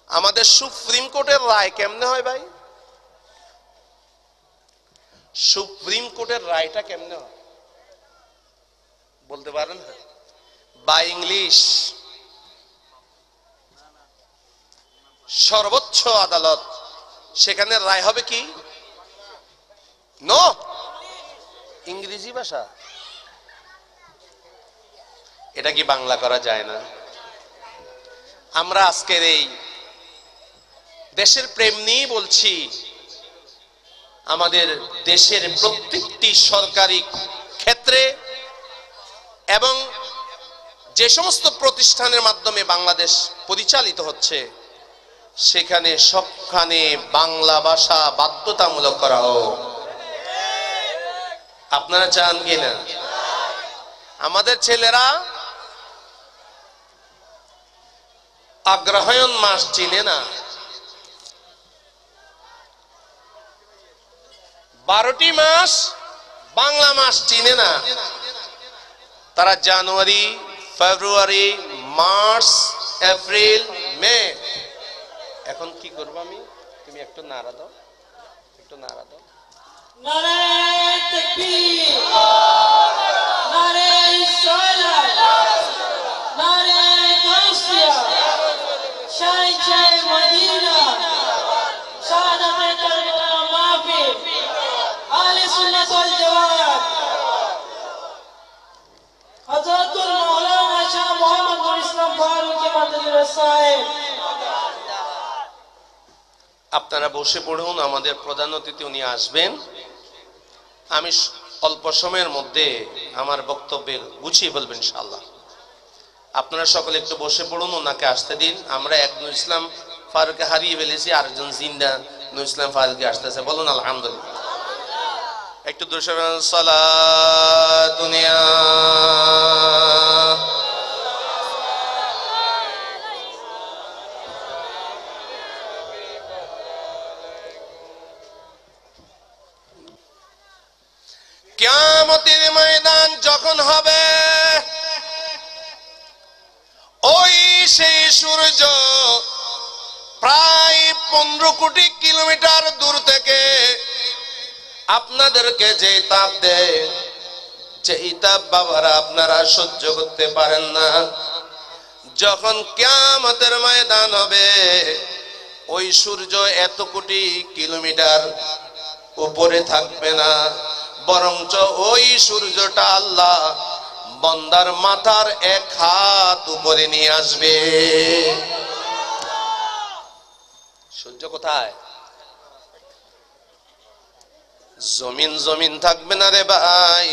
আমাদের সুপ্রিম কোর্টের রায় কেমনে হয় ভাই? সুপ্রিম কোর্টের রায়টা কেমনে হয় বলতে পারেন? বা ইংলিশ সর্বোচ্চ আদালত, সেখানে রায় হবে কি? নো, ইংরেজি ভাষা। এটা কি বাংলা করা যায় না? আমরা আজকের এই দেশের প্রেম নিয়ে বলছি। আমাদের দেশের প্রত্যেকটি সরকারি ক্ষেত্রে এবং যে সমস্ত প্রতিষ্ঠানের মাধ্যমে বাংলাদেশ পরিচালিত হচ্ছে, সেখানে সবখানে বাংলা ভাষা বাধ্যতামূলক করা হোক। আপনারা চান কিনা? আমাদের ছেলেরা অগ্রহায়ণ মাস চিনে না, 12টি মাস বাংলা মাস চিনে না। তারা জানুয়ারি, ফেব্রুয়ারি, মার্চ, এপ্রিল, মে। এখন কি করবো আমি? তুমি একটু নাড়া দাও, একটু নাড়া দাও। নারায়ে তাকবীর, নারায়ে রিসালাত, নারায়ে গাউসিয়া, শাই শাই মদিনা, শাহাদাতে কারবালা মাহফিল, আহলে সুন্নাত ওয়াল জামাত, হযরতুল মাওলানা শাহ মোহাম্মদ নুর ইসলাম ফারুকী মাদানী সাহেব। আপনারা বসে পড়ুন, আমাদের প্রধান অতিথি উনি আসবেন। আমি অল্প সময়ের মধ্যে আমার বক্তব্যে গুছিয়ে বলবেন ইনশাআল্লাহ। আপনারা সকলে একটু বসে পড়ুন, ওনাকে আসতে দিন। আমরা এক নুর ইসলাম ফারুককে হারিয়ে ফেলেছি, আরেকজন জিন্দা নুর ইসলাম ফারুককে আসতেছে। বলুন আলহামদুলিল্লাহ। একটু দুরূদ সালাত দুনিয়া কিয়ামতের ময়দান যখন হবে, ওই সেই সূর্য প্রায় 15 কোটি কিলোমিটার দূর থেকে আপনাদেরকে যে তাপ দেয়, যেই তাপ বাবারা আপনারা সহ্য করতে পারেন না, যখন কিয়ামতের ময়দান হবে, ওই সূর্য এত কোটি কিলোমিটার উপরে থাকবে না, বরঞ্চ ওই সূর্যটা আল্লাহ বান্দার মাথার 1 হাত উপরে নিয়ে আসবে। সূর্য কোথায়? জমিন জমিন থাকবে না রে ভাই,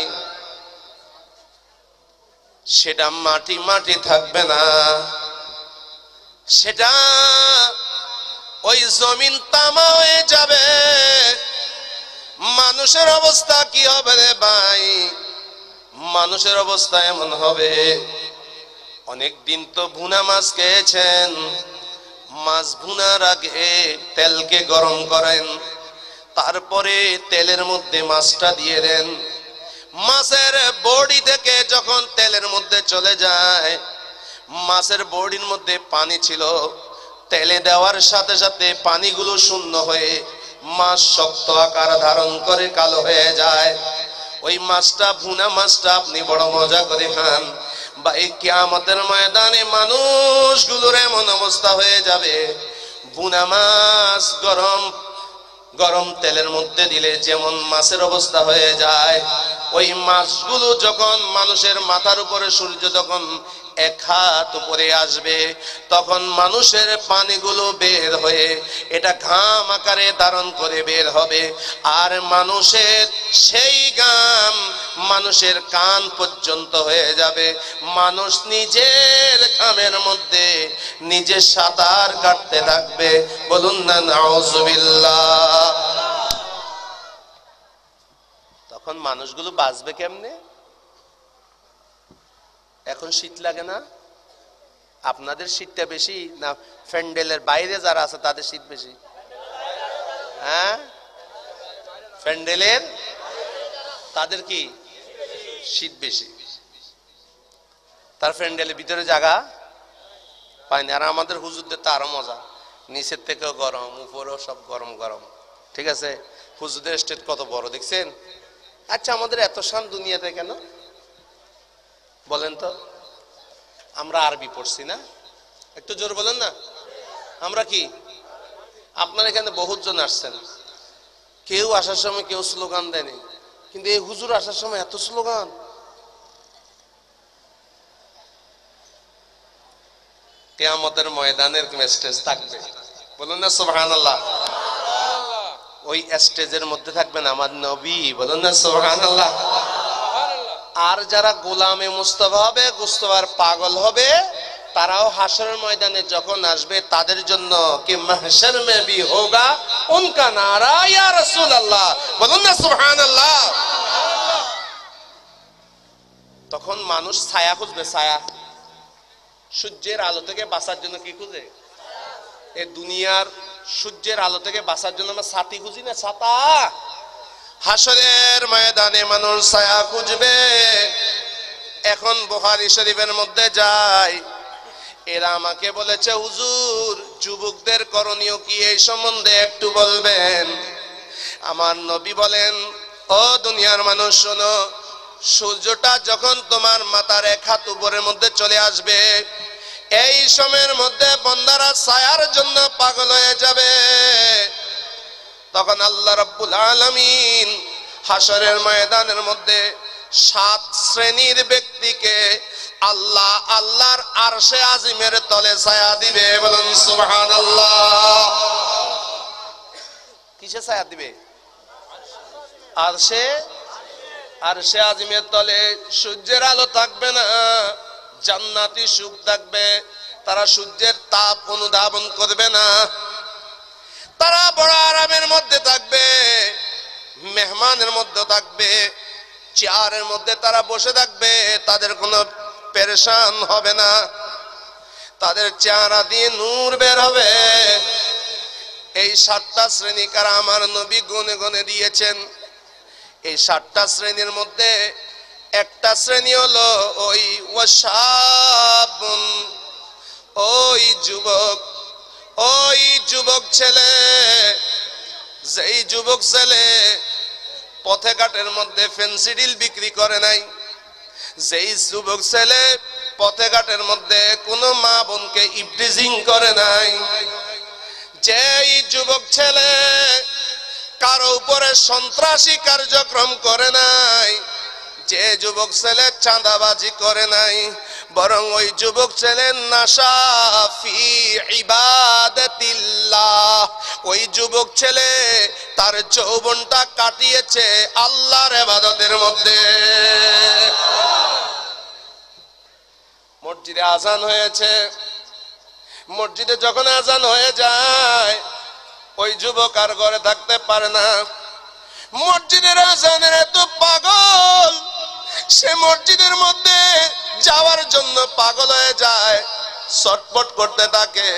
সেটা মাটি মাটি থাকবে না, সেটা ওই জমিন তামা হয়ে যাবে। মানুষের অবস্থা কি হবে রে ভাই? মানুষের অবস্থা এমন হবে, অনেকদিন তো ভুনা মাছ খেয়েছেন, মাছ ভুনার আগে তেলকে গরম করেন, তারপরে তেলের মধ্যে মাছটা দিয়ে দেন। মাছের বডি থেকে যখন তেলের মধ্যে চলে যায়, মাছের বডির মধ্যে পানি ছিল, তেলে দেওয়ার সাথে সাথে পানিগুলো শূন্য হয়ে মাছ শক্ত আকার ধারণ করে কালো হয়ে যায়। ওই মাছটা ভুনা মাছটা আপনি বড় মজা করে খান। বা এই কিয়ামতের ময়দানে মানুষগুলোর এমন অবস্থা হয়ে যাবে, ভুনা মাছ গরম গরম তেলের মধ্যে দিলে যেমন মাছের অবস্থা হয়ে যায়, ওই মাছগুলো যখন মানুষের মাথার উপরে সূর্য যখন 1 হাত উপরে আসবে, তখন মানুষের পানিগুলো বের হয়ে এটা ঘাম আকারে ধারণ করে বের হবে। আর মানুষের সেই ঘাম মানুষের কান পর্যন্ত হয়ে যাবে। মানুষ নিজের ঘামের মধ্যে নিজে সাঁতার কাটতে থাকবে। বলুন না নাউজুবিল্লাহ। তখন মানুষগুলো বাঁচবে কেমনে? এখন শীত লাগে না? আপনাদের শীতটা বেশি না প্যান্ডেলের বাইরে যারা আছে তাদের শীত বেশি? হ্যাঁ, প্যান্ডেলের তাদের কি শীত বেশি, তার প্যান্ডেলের ভিতরে জায়গা পায়নি। আর আমাদের হুজুরদের তো আরো মজা, নিচের থেকেও গরম, উপরেও সব গরম গরম। ঠিক আছে, হুজুরের স্টেজ কত বড় দেখছেন। আচ্ছা, আমাদের এত শান দুনিয়াতে কেন বলেন তো? আমরা আরবি পড়ছি না? একটু জোর বলেন না। আমরা কি, আপনার এখানে বহুত জন আসছেন, কেউ আসার সময় কেউ স্লোগান দেয়নি, কিন্তু এই হুজুর আসার সময় এত স্লোগান। কিয়ামতের ময়দানের স্টেজ থাকবে, বলুন না সুবহানাল্লাহ। ওই স্টেজের মধ্যে থাকবেন আমার নবী, বলুন না সুবহানাল্লাহ। আর যারা গোলামে মুস্তাফা হবে, মুস্তাফার পাগল হবে, তারাও হাসরের ময়দানে যখন আসবে তাদের জন্য কি মাহশর মে ভি হোগা উনকা নারা ইয়া রাসূলুল্লাহ, বলুন না সুবহানাল্লাহ। তখন মানুষ ছায়া খুঁজবে, ছায়া। সূর্যের আলো থেকে বাঁচার জন্য কি খুঁজে? এই দুনিয়ার সূর্যের আলো থেকে বাঁচার জন্য আমরা ছাতি খুঁজি না, ছাতা। হাসরের ময়দানে মানুষ ছায়া খুঁজবে। এখন বুখারী শরীফের মধ্যে যায়, এরা আমাকে বলেছে হুজুর যুবকদের করণীয় কি, এই সম্বন্ধে একটু বলবেন। আমার নবী বলেন, ও দুনিয়ার মানুষ শোনো, সূর্যটা যখন তোমার মাথার এক হাত উপরের মধ্যে চলে আসবে, এই সময়ের মধ্যে বান্দারা ছায়ার জন্য পাগল হয়ে যাবে। তখন আল্লাহ রাব্বুল আলামিন হাসরের ময়দানের মধ্যে 7 শ্রেণীর ব্যক্তিকে আল্লাহ আল্লাহর আরশে আজিমের তলে ছায়া দিবে, বলুন সুবহানাল্লাহ। কিসে ছায়া দিবে? আরশে আজিমের তলে। সূর্যের আলো থাকবে না, জান্নাতি সুখ থাকবে। তারা সূর্যের তাপ অনুধাবন করবে না, তারা বড় আরামের মধ্যে থাকবে, মেহমানের মধ্যে থাকবে, চেয়ারের মধ্যে তারা বসে থাকবে, তাদের কোনো পেরেশান হবে না, তাদের চেহারা দিয়ে নূর বের হবে। এই 7টা শ্রেণী কারা আমার নবী গুনে গুনে দিয়েছেন। এই 7টা শ্রেণীর মধ্যে একটা শ্রেণী হলো ওই ওয়াশাবুন, ওই যুবক ছেলে, যেই যুবক ছেলে পথে ঘাটের মধ্যে ফেন্সিডিল বিক্রি করে নাই, যেই যুবক ছেলে পথে ঘাটের মধ্যে কোনো মা বোনকে ইভটিজিং করে নাই, যেই যুবক ছেলে কারো উপরে সন্ত্রাসী কার্যক্রম করে নাই, যে যুবক ছেলে চাঁদাবাজি করে নাই, বরং ওই যুবক ছেলে নাশা ফি ইবাদাতিল্লাহ, ওই যুবক ছেলে তার যৌবনটা কাটিয়েছে আল্লাহর ইবাদতের মধ্যে। মসজিদে আজান হয়েছে, মসজিদে যখন আজান হয়ে যায় ওই যুবক আর ঘরে থাকতে পারে না। মসজিদের আজানের এত পাগল, সে মসজিদের মধ্যে যাওয়ার জন্য পাগল হয়ে যায়, ছটফট করতে থাকে।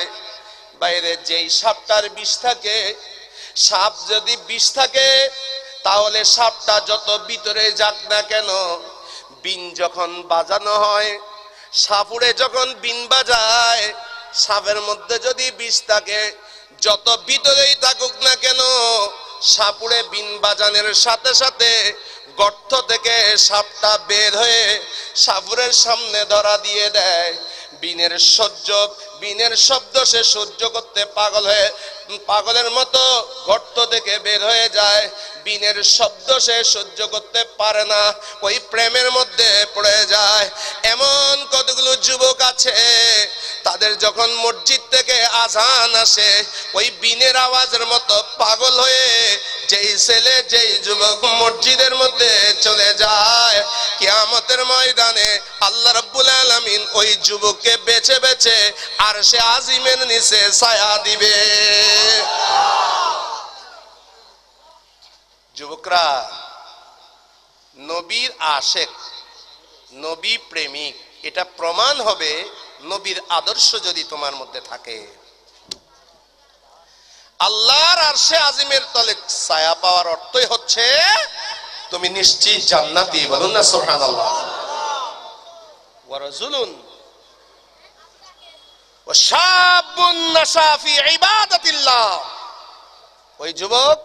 বাইরে যেই সাপটার বিষ থাকে, সাপ যদি বিষ থাকে তাহলে সাপটা যত ভিতরে যাক না কেন, বিন যখন বাজানো হয়, সাপুড়ে যখন বিন বাজায়, সাপের মধ্যে যদি বিষ থাকে যত ভিতরেই থাকুক না কেন, সাপুড়ে বিন বাজানের সাথে সাথে গর্ত থেকে সাপটা বের হয়ে সাপুরের সামনে ধরা দিয়ে দেয়। বিনের শব্দ সে সহ্য করতে পাগলের মতো গর্ত থেকে বের হয়ে যায়। বিনের শব্দ সে সহ্য করতে পারে না, ওই প্রেমের মধ্যে পড়ে যায়। এমন কতগুলো যুবক আছে, তাদের যখন মসজিদ থেকে আজান আসে ওই বিনের আওয়াজের মতো পাগল হয়ে যেই ছেলে যেই যুবক মসজিদের মধ্যে চলে যায়, কিয়ামতের ময়দানে আল্লাহ রাব্বুল আলামিন ওই যুবককে বেছে বেছে আরশে আজিমের নিচে ছায়া দিবে। যুবকরা, নবীর আশেক, নবী প্রেমিক, এটা প্রমাণ হবে নবীর আদর্শ যদি তোমার মধ্যে থাকে। আল্লাহর আরশে আজিমের তলে ছায়া পাওয়ার অর্থই হচ্ছে তুমি নিশ্চিত জান্নাতি, বলুন না সুবহানাল্লাহ। ওয়া রাজুলুন ওয়া শাবুন নাশা ফি ইবাদাতিল্লাহ, ওই যুবক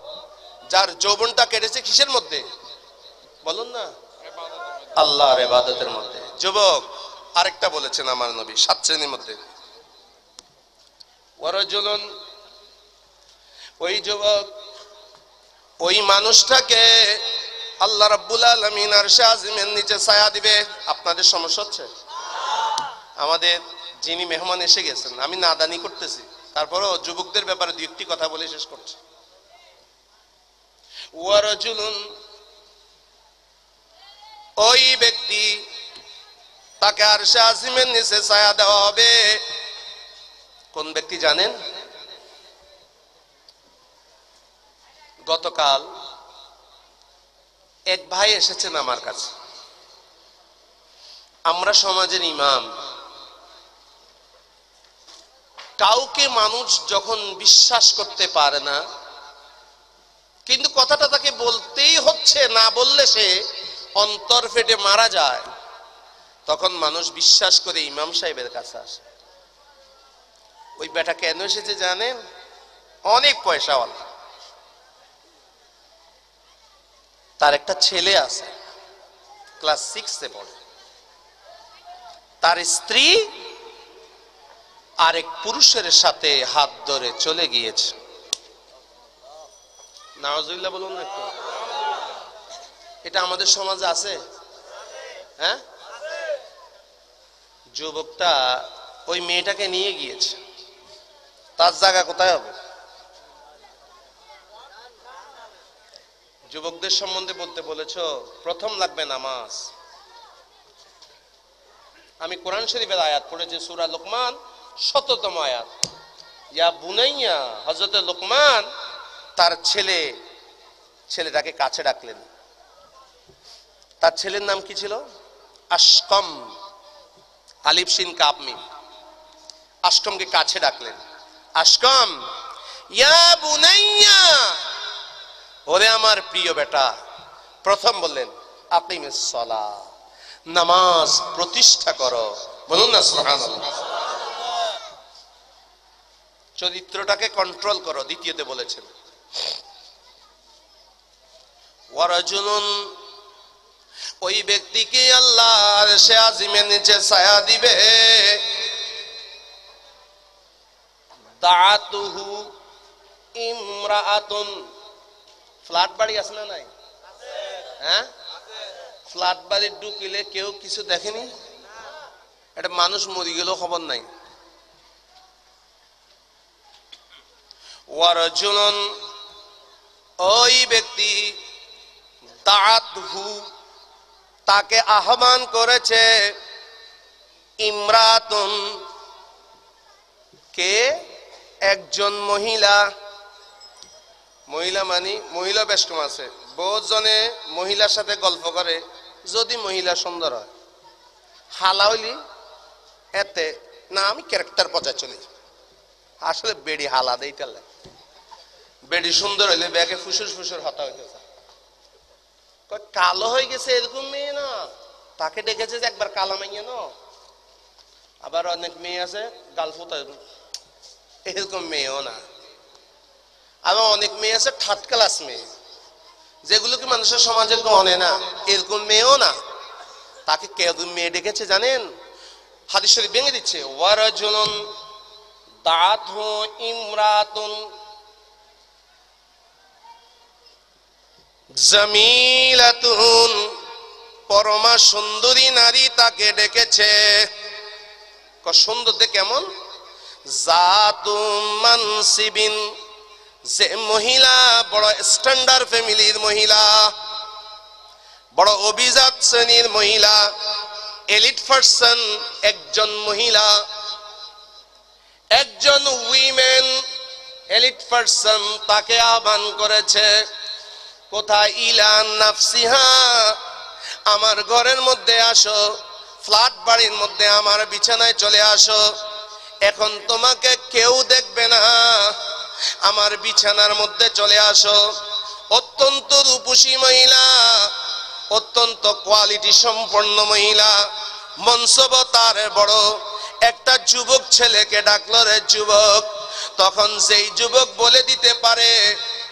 যার যৌবনটা কেটেছে কিসের মধ্যে বলুন না, আল্লাহর ইবাদতের মধ্যে। যুবক আরেকটা বলেছেন আমার নবী 7 শ্রেণীর মধ্যে, ওয়ারাজুলুন, ওই যুবক, ওই মানুষটাকে আল্লাহ রাব্বুল আলামিন আরশে আজিমের নিচে ছায়া দিবে। আপনাদের সমস্যা হচ্ছে? আমাদের যিনি মেহমান এসে গেছেন, আমি নাদানি করতেছি, তারপরেও যুবকদের ব্যাপারে দুই একটি কথা বলে শেষ করছি। ওয়ারাজুলুন, ওই ব্যক্তি, তাকে আরশে আজিমের নিচে ছায়া দেওয়া হবে। কোন ব্যক্তি জানেন? গতকাল এক ভাই এসেছেন আমার কাছে। আমরা সমাজের ইমাম, কাউকে মানুষ যখন বিশ্বাস করতে পারে না, কিন্তু কথাটা তাকে বলতেই হচ্ছে, না বললে সে অন্তর ফেটে মারা যায়, তখন মানুষ বিশ্বাস করে ইমাম সাহেবের কাছে আসে। ওই বেটা কেন এসেছে জানেন? অনেক পয়সাওয়ালা, তার একটা ছেলে আছে, ক্লাস 6-এ পড়ে। তার স্ত্রী আরেক পুরুষের সাথে হাত ধরে চলে গিয়েছে। নাউজুবিল্লাহ বলুন না একটু। এটা আমাদের সমাজে আছে? হ্যাঁ, যুবকটা ওই মেয়েটাকে নিয়ে গিয়েছে, তার জায়গা কোথায় হবে? যুবকদের সম্বন্ধে বলতে বলেছ, প্রথম লাগবে নামাজ। আমি কোরআন শরীফের আয়াত পড়েছি, সূরা লোকমান ১৭তম আয়াত। ইয়া বুনাইয়া, হযরত লোকমান তার ছেলেটাকে কাছে ডাকলেন। তার ছেলের নাম কি ছিল? আশকম, আলিফ সিন কাফ মিম। আশকমকে কাছে ডাকলেন, আশকম, ইয়া বুনাইয়া, ওরে আমার প্রিয় বেটা। প্রথম বললেন আকিমিস সালাহ, নামাজ প্রতিষ্ঠা করো। বলুন না সুবহানাল্লাহ। চরিত্রটাকে কন্ট্রোল করো। দ্বিতীয়তে বলেছেন ওয়ারাজুলুন, ওই ব্যক্তিকে আল্লাহ আরশে আজিমের নিচে ছায়া দিবে। দাআতুহু ইমরাআতুন, ফ্ল্যাট বাড়ি আছে না নাই? হ্যাঁ, ফ্ল্যাট বাড়ি ঢুকিলে কেউ কিছু দেখেনি, এটা মানুষ মরে গেলেও খবর নাই। ওয়ারাজুলুন, ওই ব্যক্তি, দাআতহু, তাকে আহ্বান করেছে, ইমরাতুন, কে? একজন মহিলা। মহিলা মানে মহিলা বেশ কম আছে, বহুজনে মহিলার সাথে গল্প করে, যদি মহিলা সুন্দর হয়। হালা হইলি এতে না, আমি ক্যারেক্টার পচায় চলি, আসলে বেড়ি হালা দেই। তাহলে বেড়ি সুন্দর হইলে ব্যাগে ফুসুর ফুসুর হতা হইতে চায়। কালো হয়ে গেছে এরকম মেয়ে না, তাকে ডেকেছে যে একবার কালো মেয়ে না। আবার অনেক মেয়ে আছে গালফুতা, এরকম মেয়েও না। আবার অনেক মেয়ে আছে থার্ড ক্লাস মেয়ে, যেগুলোকে মানুষের সমাজে গণে না, এরকম মেয়েও না। তাকে কেউ মেয়ে ডেকেছে জানেন? হাদিস শরীফ ভেঙে দিচ্ছে, ওয়ারাজুলুন দাআতহু ইমরাতুন জামিলাতুন, পরমা সুন্দরী নারী তাকে ডেকেছে। সুন্দর দেখে কেমন? জাতুম মানসিবিন, যে মহিলা বড় স্ট্যান্ডার্ড ফ্যামিলির মহিলা, বড় অভিজাত শ্রেণীর মহিলা, এলিট পারসন, একজন মহিলা, একজন উইমেন এলিট পারসন তাকে আহ্বান করেছে। কোথায়? ইলা নাফসিহা, আমার ঘরের মধ্যে আসো, ফ্ল্যাট বাড়ির মধ্যে আমার বিছানায় চলে আসো। এখন তোমাকে কেউ দেখবে না, আমার বিছানার মধ্যে চলে আসো। অত্যন্ত রূপসী মহিলা, অত্যন্ত কোয়ালিটি সম্পন্ন মহিলা, মনসব তার বড়। একটা যুবক ছেলেকে ডাকলো, রে যুবক। তখন সেই যুবক বলে দিতে পারে,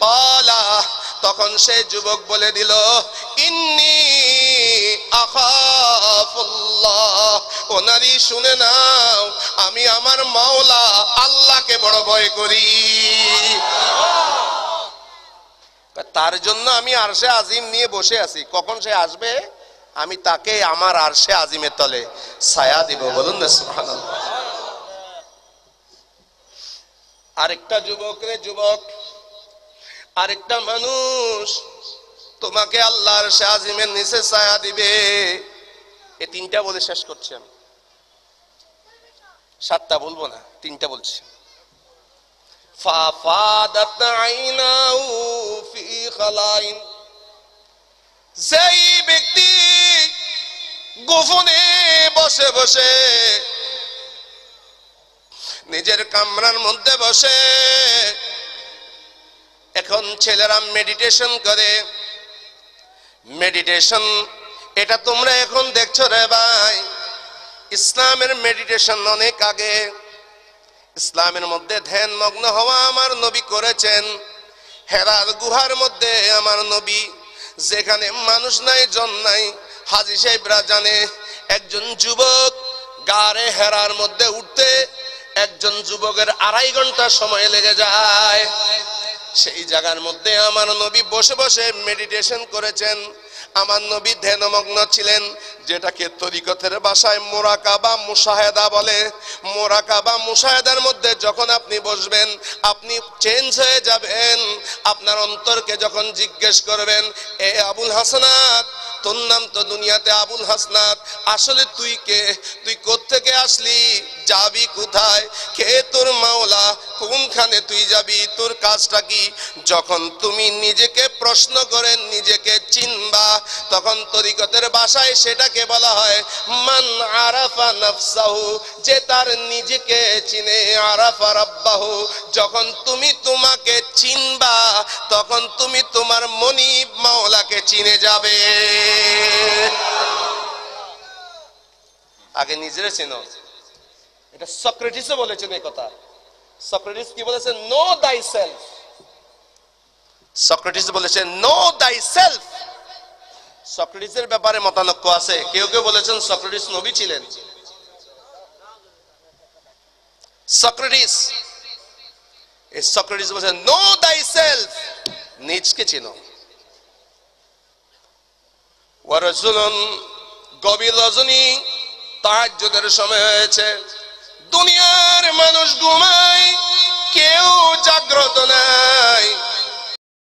পালা তখন সেই যুবক বলে দিল, ইন্নী আখাফুল্লাহ, ওনারই শুনে নাও, আমি আমার মাওলা আল্লাহকে বড় ভয় করি। তার জন্য আমি আরশে আজিম নিয়ে বসে আছি, কখন সে আসবে আমি তাকে আমার আরশে আজিমের তলে ছায়া দিব। বলুন না সুবহানাল্লাহ। আরেকটা যুবক রে যুবক, আরেকটা মানুষ তোমাকে আল্লাহর আরশে আজিমের নিচে ছায়া দিবে। এই তিনটা বলে শেষ করছি আমি, 7টা বলবো না, 3টা বলছি। ফাফাদাত আইনাউ ফি খালাইন, যেই ব্যক্তি গোপনে বসে বসে নিজের কামরার মধ্যে বসে, এখন ছেলেরা মেডিটেশন করে, মেডিটেশন এটা তোমরা এখন দেখছো রে ভাই, ইসলামের মেডিটেশন অনেক আগে। ইসলামের মধ্যে ধ্যান মগ্ন হওয়া আমার নবী করেছেন। হেরার গুহার মধ্যে আমার নবী, যেখানে মানুষ নাই জন নাই, হাজী সাহেবরা জানে, একজন যুবক গারে হেরার মধ্যে উঠতে একজন যুবকের 2.5 ঘন্টা সময় লেগে যায়। সেই জায়গার মধ্যে আমার নবী বসে বসে মেডিটেশন করেছেন। আমার নবী ধ্যানমগ্ন ছিলেন, যেটাকে তরিকতের ভাষায় মুরাকাবা মুশাহাদা বলে। মুরাকাবা মুশাহাদার মধ্যে যখন আপনি বসবেন, আপনি চেঞ্জ হয়ে যাবেন। আপনার অন্তরকে যখন জিজ্ঞেস করবেন, এ আবুল হাসনাত, তোর নাম তো দুনিয়াতে আবুল হাসনাত, আসলে তুই কে? তুই কোত্থেকে আসলি? যাবি কোথায়? কে তোর মাওলা? কোনখানে তুই যাবি? তোর কাজটা কি? যখন তুমি নিজেকে প্রশ্ন করে নিজেকে চিনবা, তখন তরিকতের ভাষায় সেটাকে বলা হয় মান আরাফা নাফসাহু, যে তার নিজেকে চিনে, আরাফা রাব্বাহু। যখন তুমি তোমাকে চিনবা, তখন তুমি তোমার মনিব মাওলাকে চিনে যাবে। আগে নিজেরে চেনো। এটা সক্রেটিসও বলেছেন এই কথা। সক্রেটিস কি বলেছেন? নো দাই সেলফ। সক্রেটিস বলেছেন নো দাই সেলফ। সক্রেটিসের ব্যাপারে মতানৈক্য আছে। কেউ কেউ বলেছেন সক্রেটিস নবী ছিলেন। সক্রেটিস, এই সক্রেটিস বলেছেন নো দাই সেলফ, নিজকে চিনো। ওয়ারাজুলুন, গভীর রজনী, তাহাজ্জুদের সময় হয়েছে, দুনিয়ার মানুষ ঘুমায়, কেউ জাগ্রত নাই।